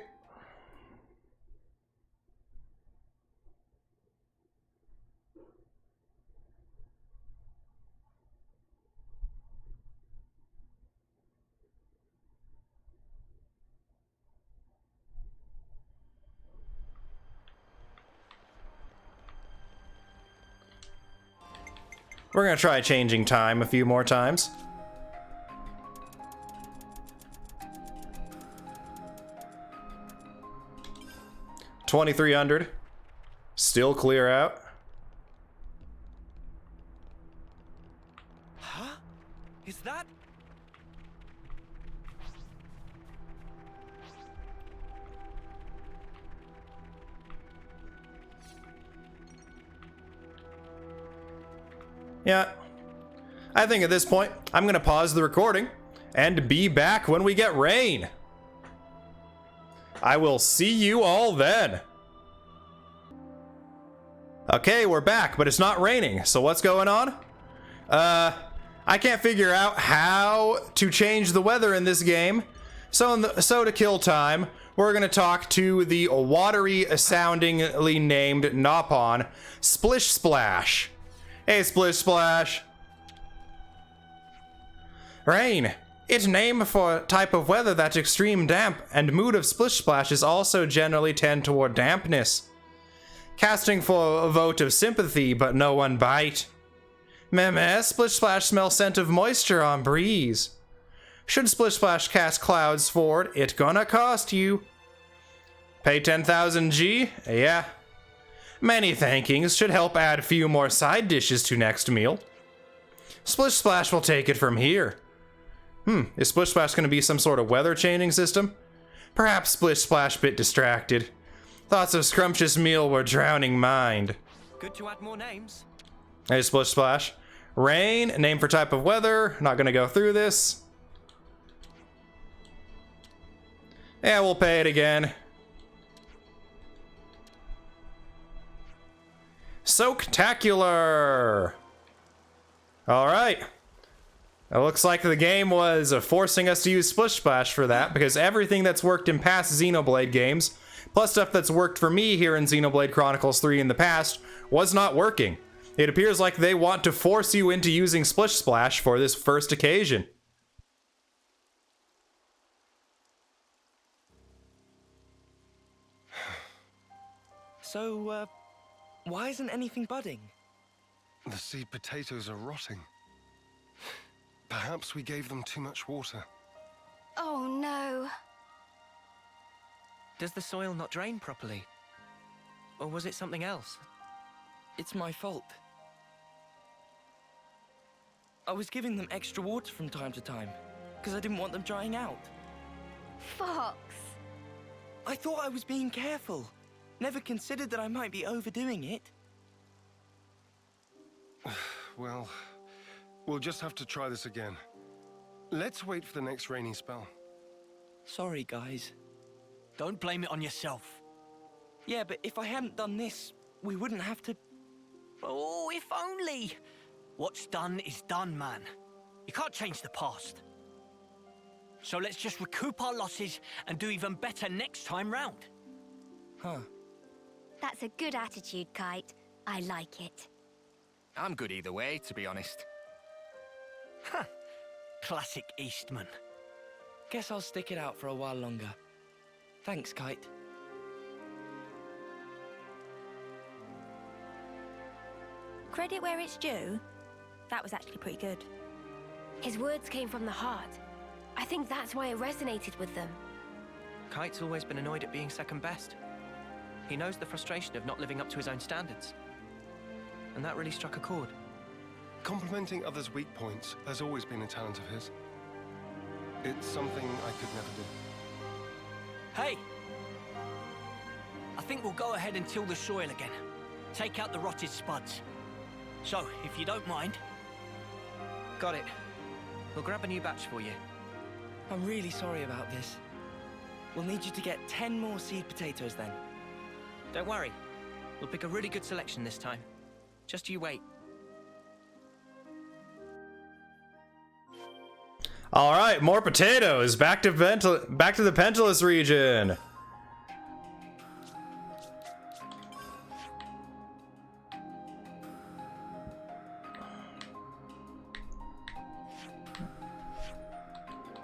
We're gonna try changing time a few more times. $2,300. Still clear out. Huh? Is that? Yeah. I think at this point, I'm gonna pause the recording and be back when we get rain. I will see you all then. Okay, we're back, but it's not raining. So what's going on? I can't figure out how to change the weather in this game. So to kill time, we're gonna talk to the watery soundingly named Nopon, Splish Splash. Hey, Splish Splash. Rain. It's named for a type of weather that's extreme damp, and mood of Splish Splashes also generally tend toward dampness. Casting for a vote of sympathy, but no one bite. Meh, Splish Splash smell scent of moisture on breeze. Should Splish Splash cast clouds forward, it gonna cost you. Pay 10,000 G? Yeah. Many thankings, should help add a few more side dishes to next meal. Splish Splash will take it from here. Is Splish Splash going to be some sort of weather changing system? Perhaps Splish Splash bit distracted. Thoughts of scrumptious meal were drowning mind. Good to add more names. Hey, Splish Splash. Rain, name for type of weather. Not going to go through this. Yeah, we'll pay it again. Soaktacular! Alright. It looks like the game was forcing us to use Splish Splash for that, because everything that's worked in past Xenoblade games, plus stuff that's worked for me here in Xenoblade Chronicles 3 in the past, was not working. It appears like they want to force you into using Splish Splash for this first occasion. So, why isn't anything budding? The seed potatoes are rotting. Perhaps we gave them too much water. Oh no. Does the soil not drain properly? Or was it something else? It's my fault. I was giving them extra water from time to time, because I didn't want them drying out. Fox. I thought I was being careful. Never considered that I might be overdoing it. Well, we'll just have to try this again. Let's wait for the next rainy spell. Sorry, guys. Don't blame it on yourself. Yeah, but if I hadn't done this, we wouldn't have to... Oh, if only! What's done is done, man. You can't change the past. So let's just recoup our losses and do even better next time round. Huh. That's a good attitude, Kite. I like it. I'm good either way, to be honest. Huh. Classic Eastman. Guess I'll stick it out for a while longer. Thanks, Kite. Credit where it's due. That was actually pretty good. His words came from the heart. I think that's why it resonated with them. Kite's always been annoyed at being second best. He knows the frustration of not living up to his own standards. And that really struck a chord. Complimenting others' weak points has always been a talent of his. It's something I could never do. Hey! I think we'll go ahead and till the soil again. Take out the rotted spuds. So, if you don't mind... Got it. We'll grab a new batch for you. I'm really sorry about this. We'll need you to get 10 more seed potatoes then. Don't worry. We'll pick a really good selection this time. Just you wait. All right, more potatoes. Back to the Pentalus region.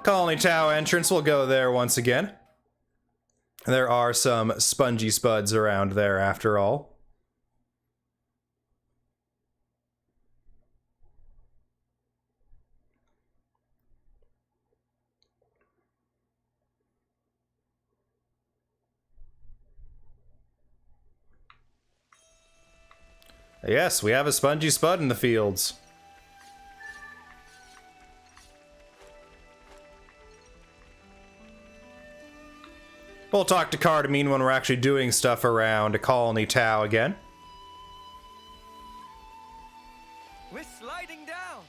Colony Tower entrance. We'll go there once again. There are some spongy spuds around there after all. Yes, we have a spongy spud in the fields. We'll talk to Cardamine when we're actually doing stuff around Colony Tau again. We're sliding down!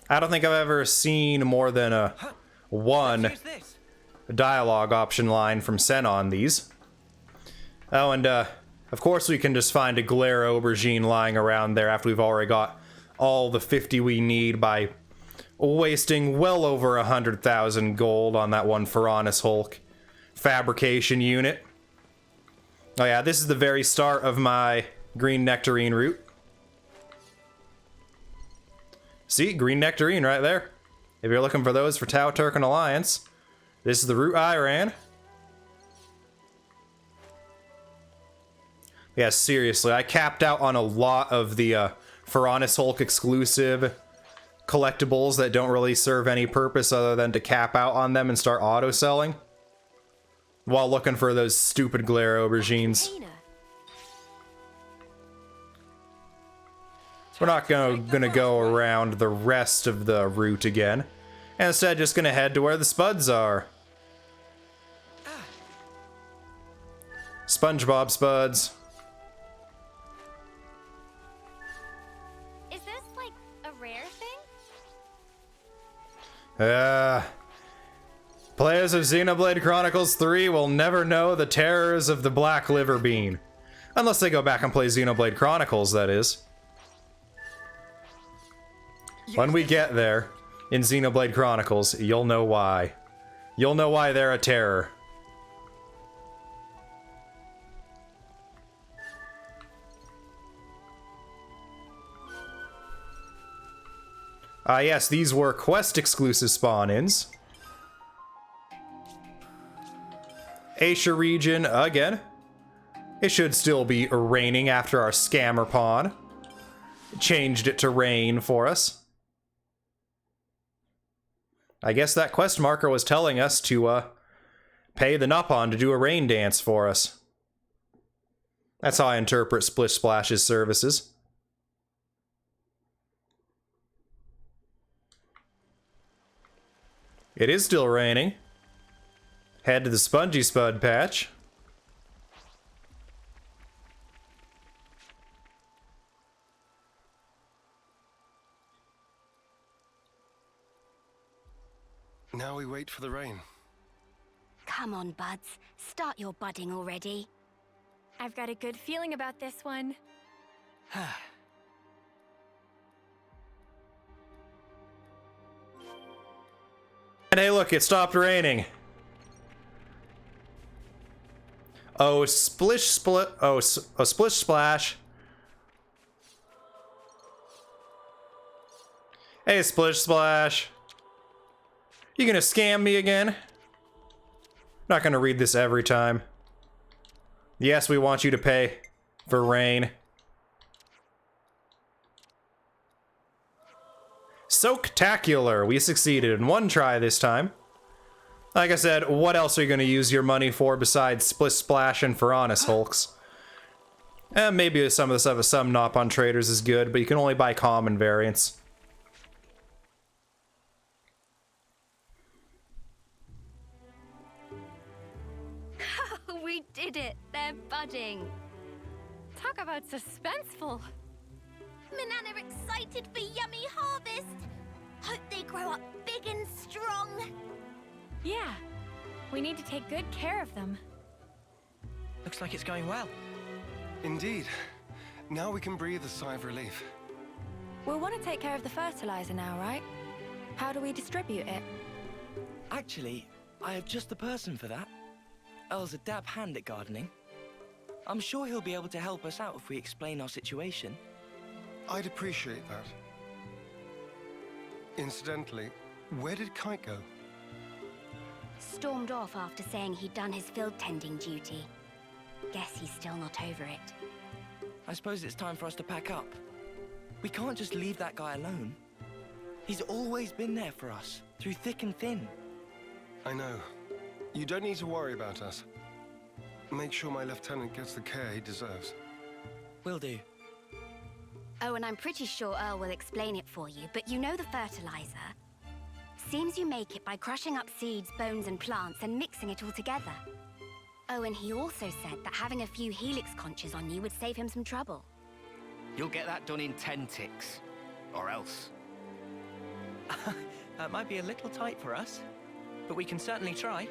I don't think I've ever seen more than one dialogue option line from Sen on these. Oh, and of course we can just find a Glare Aubergine lying around there after we've already got all the 50 we need by wasting well over 100,000 gold on that one Ferronis Hulk fabrication unit. Oh yeah, this is the very start of my green nectarine route. See, green nectarine right there. If you're looking for those for Tau Turkan Alliance, this is the route I ran. Yeah, seriously, I capped out on a lot of the Ferronis Hulk exclusive collectibles that don't really serve any purpose other than to cap out on them and start auto-selling while looking for those stupid Glare Aubergines. We're not gonna go around the rest of the route again. And instead, just gonna head to where the spuds are. SpongeBob spuds. Is this, like, a rare thing? Players of Xenoblade Chronicles 3 will never know the terrors of the black liver bean. Unless they go back and play Xenoblade Chronicles, that is. When we get there, in Xenoblade Chronicles, you'll know why. You'll know why they're a terror. Ah yes, these were quest-exclusive spawn-ins. Asia region, again. It should still be raining after our scammer pawn. Changed it to rain for us. I guess that quest marker was telling us to, pay the Nopon to do a rain dance for us. That's how I interpret Splish Splash's services. It is still raining. Head to the Spongy Spud patch. Now we wait for the rain. Come on, buds. Start your budding already. I've got a good feeling about this one. And hey, look, it stopped raining. Oh, splish split. Oh, a splish splash. Hey, splish splash. You gonna scam me again? Not gonna read this every time. Yes, we want you to pay for rain. Soaktacular. We succeeded in one try this time. Like I said, what else are you gonna use your money for besides Splish Splash and Piranhas Hulks? Maybe some of the stuff of some Nopon traders is good, but you can only buy common variants. We did it! They're budding! Talk about suspenseful. Manana are excited for yummy harvest! Hope they grow up big and strong! Yeah, we need to take good care of them. Looks like it's going well. Indeed. Now we can breathe a sigh of relief. We'll want to take care of the fertilizer now, right? How do we distribute it? Actually, I have just the person for that. Earl's a dab hand at gardening. I'm sure he'll be able to help us out if we explain our situation. I'd appreciate that. Incidentally, where did Kite go? Stormed off after saying he'd done his field tending duty. Guess he's still not over it. I suppose it's time for us to pack up. We can't just leave that guy alone. He's always been there for us, through thick and thin. I know. You don't need to worry about us. Make sure my lieutenant gets the care he deserves. Will do. Oh, and I'm pretty sure Earl will explain it for you, but you know the fertilizer? Seems you make it by crushing up seeds, bones, and plants and mixing it all together. Oh, and he also said that having a few helix conches on you would save him some trouble. You'll get that done in 10 ticks. Or else. That might be a little tight for us, but we can certainly try.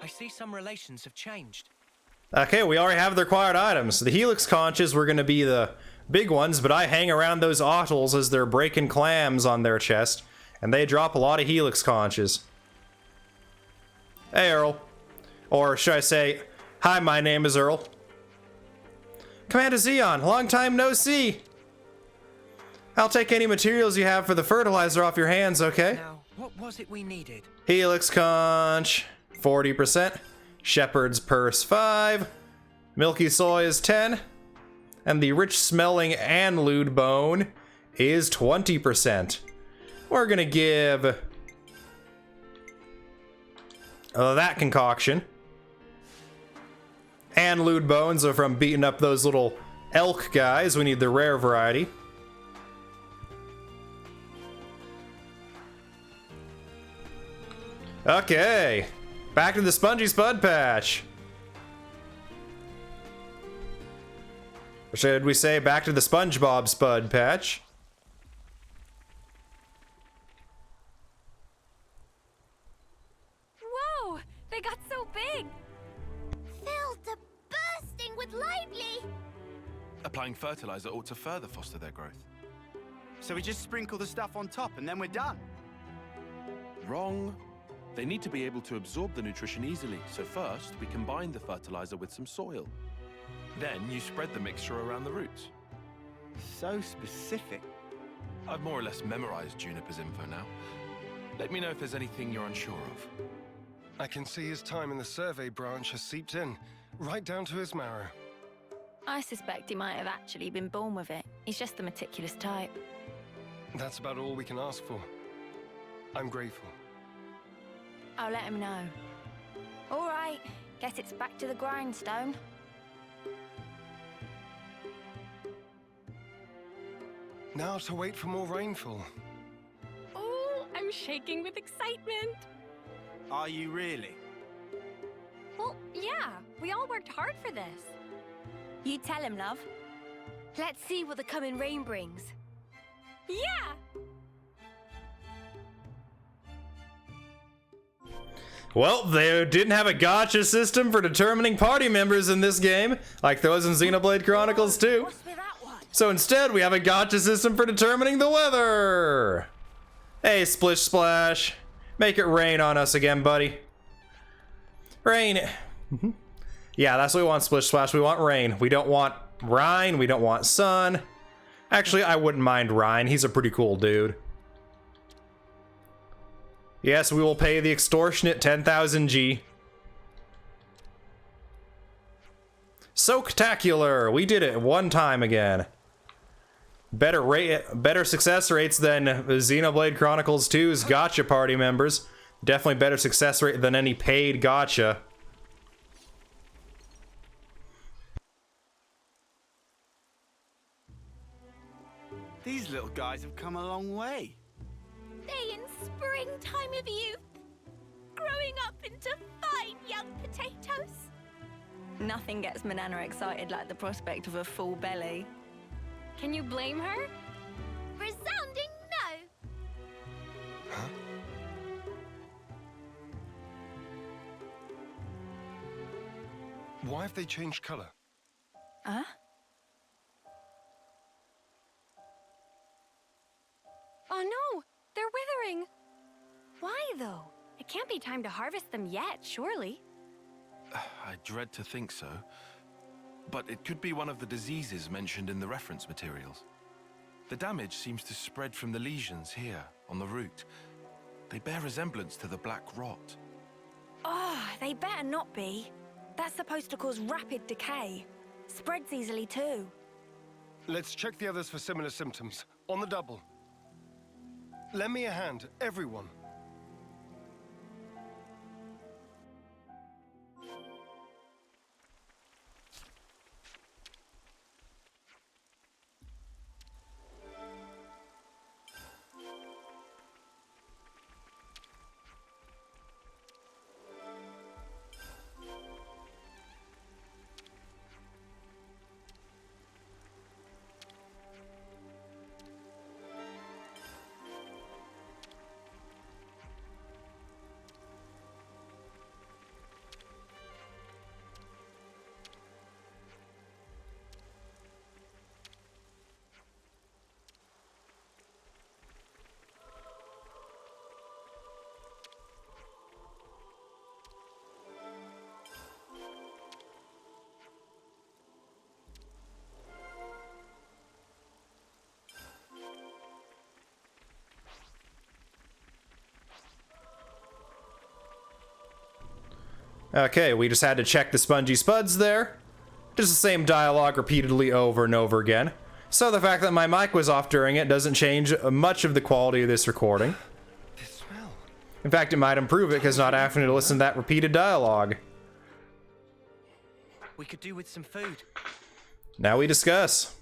I see some relations have changed. Okay, we already have the required items. The helix conches were gonna be the big ones, but I hang around those ottles as they're breaking clams on their chest, and they drop a lot of helix conches. Hey, Earl. Or should I say, hi, my name is Earl. Commander Zeon, long time no see. I'll take any materials you have for the fertilizer off your hands, okay? Now, what was it we needed? Helix conch, 40%. Shepherd's purse, 5. Milky soy is 10. And the rich smelling anlude bone is 20%. We're gonna give that concoction. Anlude bones are from beating up those little elk guys. We need the rare variety. Okay, back to the Spongy Spud patch. Or should we say back to the SpongeBob Spud patch? lively! Applying fertilizer ought to further foster their growth. So we just sprinkle the stuff on top and then we're done? Wrong. They need to be able to absorb the nutrition easily, so first we combine the fertilizer with some soil. Then you spread the mixture around the roots. So specific. I've more or less memorized Juniper's info now. Let me know if there's anything you're unsure of. I can see his time in the survey branch has seeped in, right down to his marrow. I suspect he might have actually been born with it. He's just the meticulous type. That's about all we can ask for. I'm grateful. I'll let him know. All right, guess it's back to the grindstone. Now to wait for more rainfall. Oh, I'm shaking with excitement. Are you really? Well, yeah. We all worked hard for this. You tell him, love. Let's see what the coming rain brings. Yeah! Well, they didn't have a gotcha system for determining party members in this game, like there was in Xenoblade Chronicles 2. So instead, we have a gotcha system for determining the weather. Hey, Splish Splash. Make it rain on us again, buddy. Rain. Yeah, that's what we want, Splish Splash. We want rain. We don't want Rhine. We don't want sun. Actually, I wouldn't mind Rhine. He's a pretty cool dude. Yes, we will pay the extortionate 10,000 G. Soaktacular! We did it one time again. Better success rates than Xenoblade Chronicles 2's gotcha party members. Definitely better success rate than any paid gotcha. These little guys have come a long way. They in springtime of youth, growing up into fine young potatoes. Nothing gets Manana excited like the prospect of a full belly. Can you blame her? Resounding no. Huh? Why have they changed color? Huh? Oh no! They're withering! Why, though? It can't be time to harvest them yet, surely. I dread to think so. But it could be one of the diseases mentioned in the reference materials. The damage seems to spread from the lesions here, on the root. They bear resemblance to the black rot. Oh, they better not be. That's supposed to cause rapid decay. Spreads easily, too. Let's check the others for similar symptoms. On the double. Lend me a hand, everyone. Okay, we just had to check the spongy spuds there. Just the same dialogue repeatedly over and over again. So the fact that my mic was off during it doesn't change much of the quality of this recording. This smell. In fact, it might improve it because not having to listen to that repeated dialogue. We could do with some food. Now we discuss.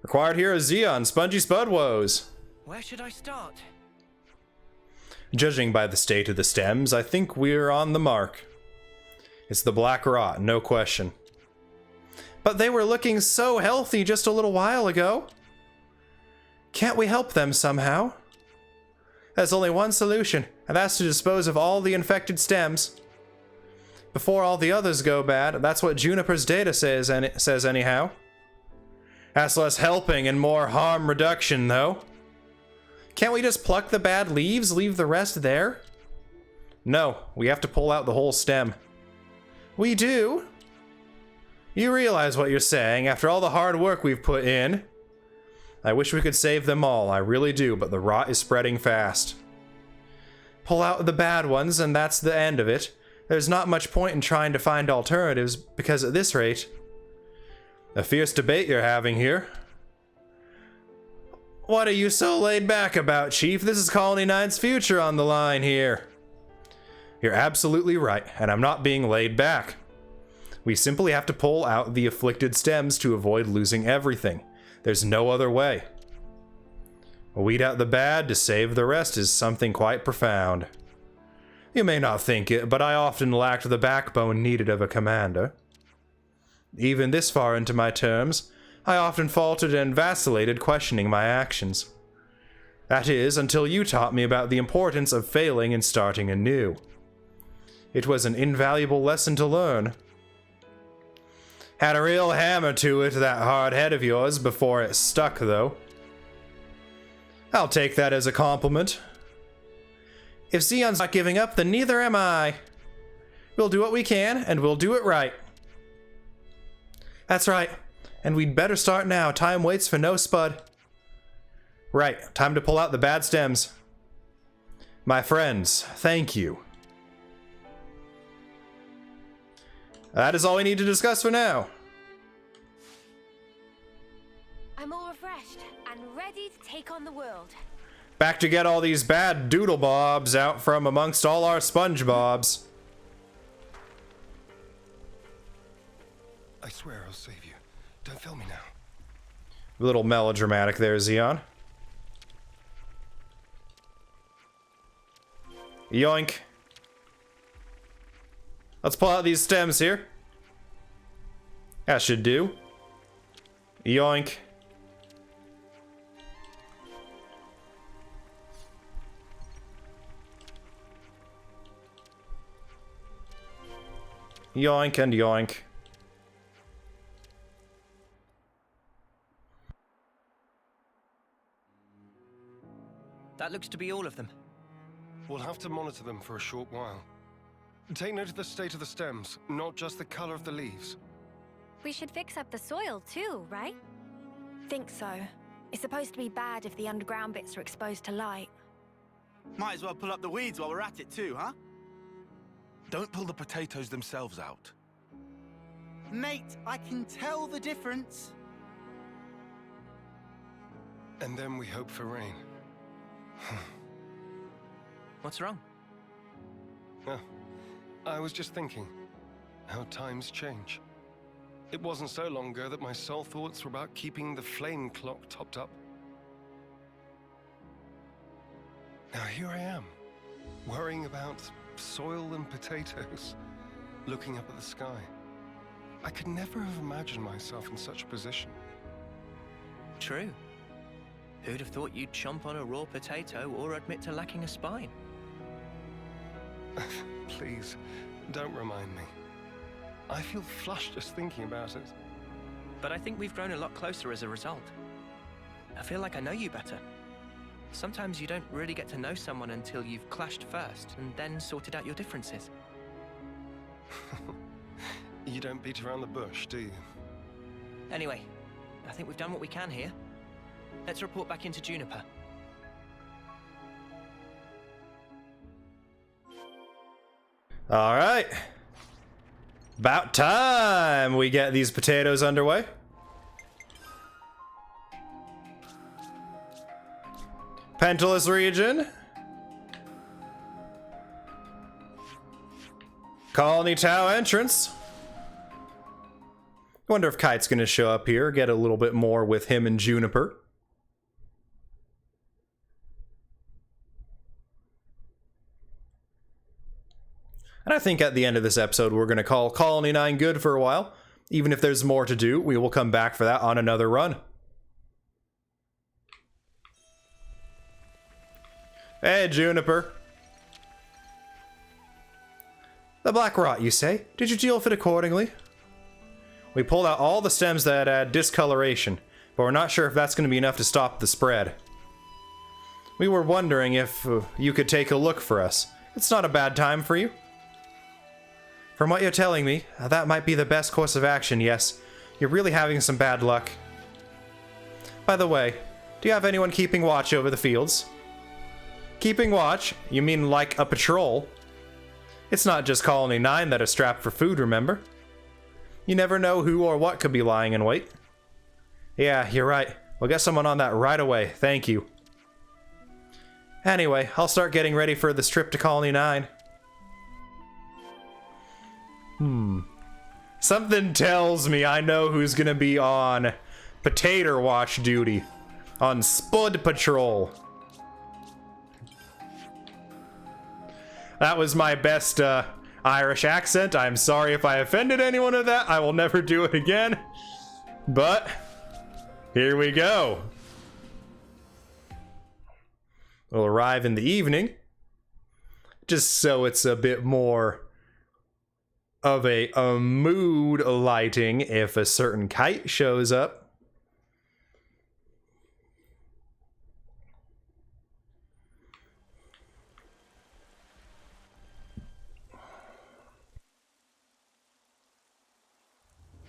Required hero Zeon, spongy spud woes. Where should I start? Judging by the state of the stems, I think we're on the mark. It's the black rot, no question. But they were looking so healthy just a little while ago. Can't we help them somehow? There's only one solution, and that's to dispose of all the infected stems. before all the others go bad. That's what Juniper's data says anyhow. That's less helping and more harm reduction, though. Can't we just pluck the bad leaves, leave the rest there? No, we have to pull out the whole stem. We do? You realize what you're saying, after all the hard work we've put in. I wish we could save them all, I really do, but the rot is spreading fast. Pull out the bad ones, and that's the end of it. There's not much point in trying to find alternatives, because at this rate... A fierce debate you're having here. What are you so laid back about, Chief? This is Colony 9's future on the line here. You're absolutely right, and I'm not being laid back. We simply have to pull out the afflicted stems to avoid losing everything. There's no other way. Weed out the bad to save the rest is something quite profound. You may not think it, but I often lacked the backbone needed of a commander. Even this far into my terms, I often faltered and vacillated, questioning my actions. That is, until you taught me about the importance of failing and starting anew. It was an invaluable lesson to learn. Had a real hammer to it, that hard head of yours, before it stuck, though. I'll take that as a compliment. If Zeon's not giving up, then neither am I. We'll do what we can, and we'll do it right. That's right. And we'd better start now. Time waits for no spud. Right. Time to pull out the bad stems. My friends, thank you. That is all we need to discuss for now. I'm all refreshed and ready to take on the world. Back to get all these bad doodle bobs out from amongst all our sponge bobs. I swear I'll save you. Don't fail me now. A little melodramatic there, Zeon. Yoink. Let's pull out these stems here. That should do. Yoink. Yoink and yoink. That looks to be all of them. We'll have to monitor them for a short while. Take note of the state of the stems, not just the color of the leaves. We should fix up the soil too, right? Think so. It's supposed to be bad if the underground bits are exposed to light. Might as well pull up the weeds while we're at it too, huh? Don't pull the potatoes themselves out. Mate, I can tell the difference. And then we hope for rain. What's wrong? Oh, I was just thinking how times change. It wasn't so long ago that my sole thoughts were about keeping the flame clock topped up. Now here I am, worrying about soil and potatoes, looking up at the sky. I could never have imagined myself in such a position. True. Who'd have thought you'd chomp on a raw potato or admit to lacking a spine? Please, don't remind me. I feel flushed just thinking about it. But I think we've grown a lot closer as a result. I feel like I know you better. Sometimes you don't really get to know someone until you've clashed first and then sorted out your differences. You don't beat around the bush, do you? Anyway, I think we've done what we can here. Let's report back into Juniper. All right. About time we get these potatoes underway. Pentalus region. Colony Tau entrance. Wonder if Kite's gonna show up here, get a little bit more with him and Juniper. And I think at the end of this episode, we're going to call Colony 9 good for a while. Even if there's more to do, we will come back for that on another run. Hey, Juniper. The black rot, you say? Did you deal with it accordingly? We pulled out all the stems that had discoloration, but we're not sure if that's going to be enough to stop the spread. We were wondering if you could take a look for us. It's not a bad time for you. From what you're telling me, that might be the best course of action, yes. You're really having some bad luck. By the way, do you have anyone keeping watch over the fields? Keeping watch? You mean like a patrol? It's not just Colony 9 that is strapped for food, remember? You never know who or what could be lying in wait. Yeah, you're right. We'll get someone on that right away, thank you. Anyway, I'll start getting ready for this trip to Colony 9. Something tells me I know who's gonna be on potato watch duty. On Spud Patrol. That was my best Irish accent. I'm sorry if I offended anyone of that. I will never do it again. But here we go. We'll arrive in the evening. Just so it's a bit more of a mood lighting if a certain kite shows up.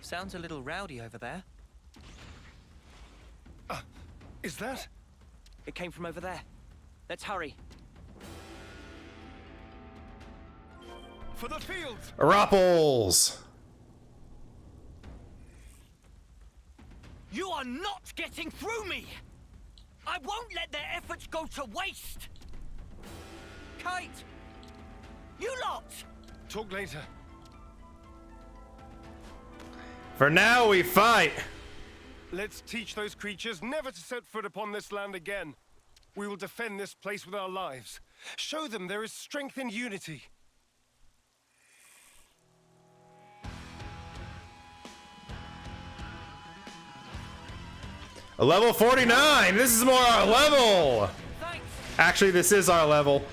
Sounds a little rowdy over there. Is that? It came from over there. Let's hurry. For the fields! Rapples! You are not getting through me! I won't let their efforts go to waste! Kite! You lot! Talk later. For now, we fight! Let's teach those creatures never to set foot upon this land again. We will defend this place with our lives. Show them there is strength in unity. A level 49! This is more our level! Actually, this is our level.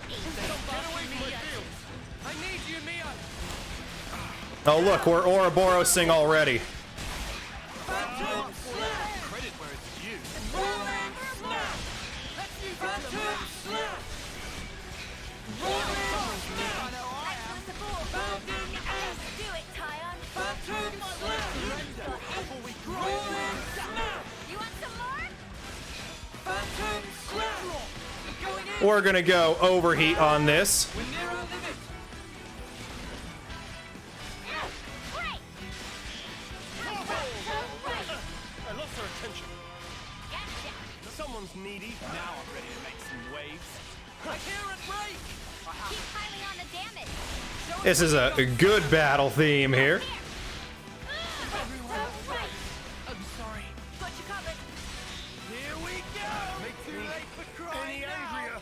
Oh look, we're Ouroborosing already. We're gonna go overheat on this. I lost their attention. Someone's needy. Now I'm ready to make some waves. I hear it break! Keep piling on the damage. This is a good battle theme here. I'm sorry. Got you covered. Here we go! Make Too me late for crying any now. angrier.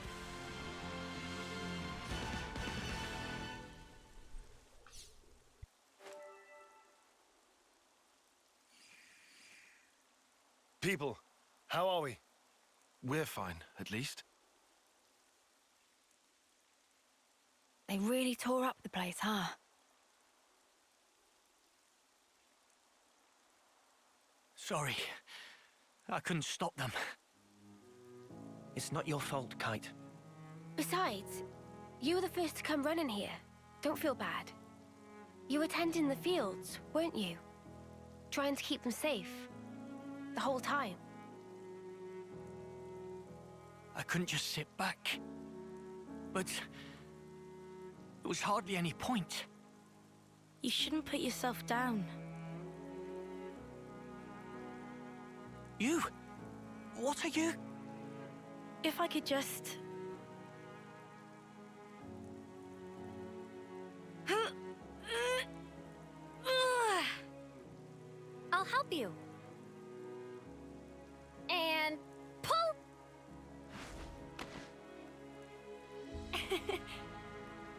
People, how are we? We're fine, at least. They really tore up the place, huh? Sorry. I couldn't stop them. It's not your fault, Kite. Besides, you were the first to come running here. Don't feel bad. You were tending the fields, weren't you? Trying to keep them safe. The whole time. I couldn't just sit back. But there was hardly any point. You shouldn't put yourself down. You? What are you? If I could just... I'll help you. And pull.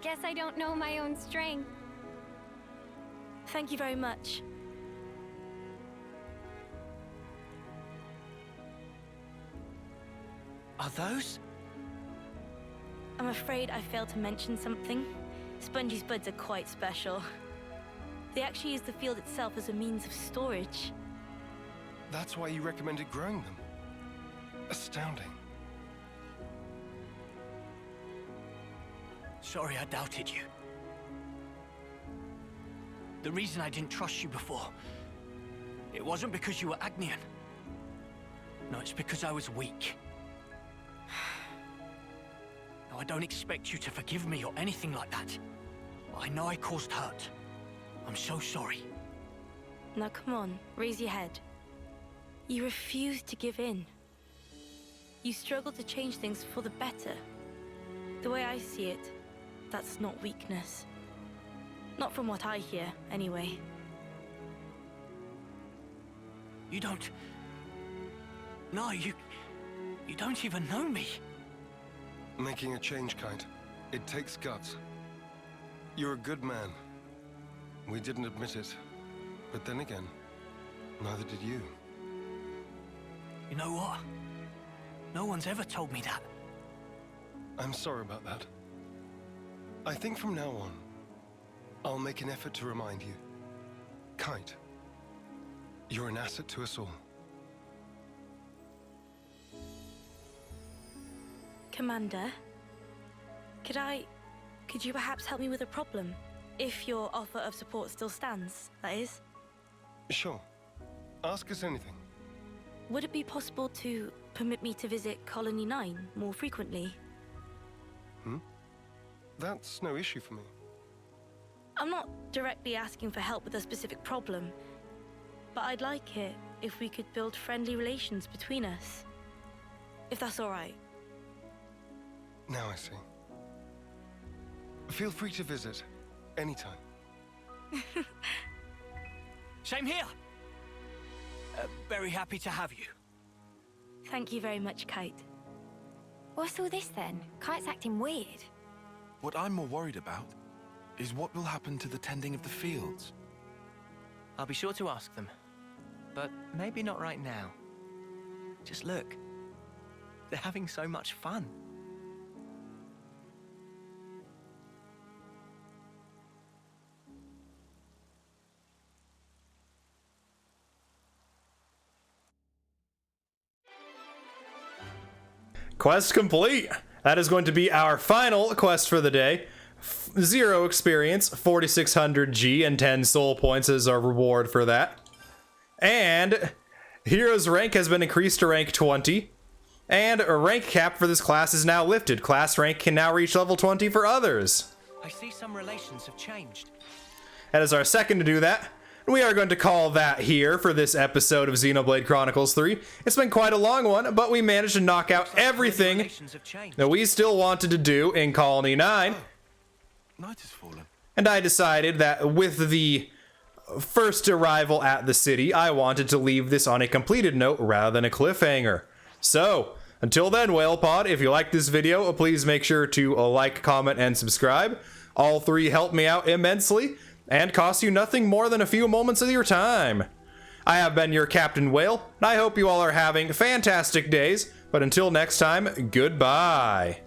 Guess I don't know my own strength. Thank you very much. Are those? I'm afraid I failed to mention something. Spongy's buds are quite special. They actually use the field itself as a means of storage. That's why you recommended growing them. Astounding. Sorry I doubted you. The reason I didn't trust you before, it wasn't because you were Agnian. No, it's because I was weak. Now, I don't expect you to forgive me or anything like that. But I know I caused hurt. I'm so sorry. Now come on, raise your head. You refuse to give in. You struggle to change things for the better. The way I see it, that's not weakness. Not from what I hear, anyway. You don't... No, you don't even know me. Making a change, Kite. It takes guts. You're a good man. We didn't admit it. But then again, neither did you. You know what? No one's ever told me that. I'm sorry about that. I think from now on, I'll make an effort to remind you. Kite, you're an asset to us all. Commander, could you perhaps help me with a problem? If your offer of support still stands, that is. Sure. Ask us anything. Would it be possible to permit me to visit Colony 9 more frequently? That's no issue for me. I'm not directly asking for help with a specific problem, but I'd like it if we could build friendly relations between us. If that's all right. Now I see. Feel free to visit anytime. Same here. Very happy to have you. Thank you very much, Kite. What's all this then? Kite's acting weird. What I'm more worried about is what will happen to the tending of the fields. I'll be sure to ask them. But maybe not right now. Just look. They're having so much fun. Quest complete. That is going to be our final quest for the day. 0 experience, 4600 G, and 10 soul points as our reward for that. And hero's rank has been increased to rank 20. And a rank cap for this class is now lifted. Class rank can now reach level 20 for others. I see some relations have changed. That is our second to do that. We are going to call that here for this episode of Xenoblade Chronicles 3. It's been quite a long one, but we managed to knock out everything that we still wanted to do in Colony 9. Night has fallen. And I decided that with the first arrival at the city, I wanted to leave this on a completed note rather than a cliffhanger. So, until then, WhalePod, if you like this video, please make sure to like, comment, and subscribe. All three help me out immensely and cost you nothing more than a few moments of your time. I have been your Captain Whale, and I hope you all are having fantastic days, but until next time, goodbye.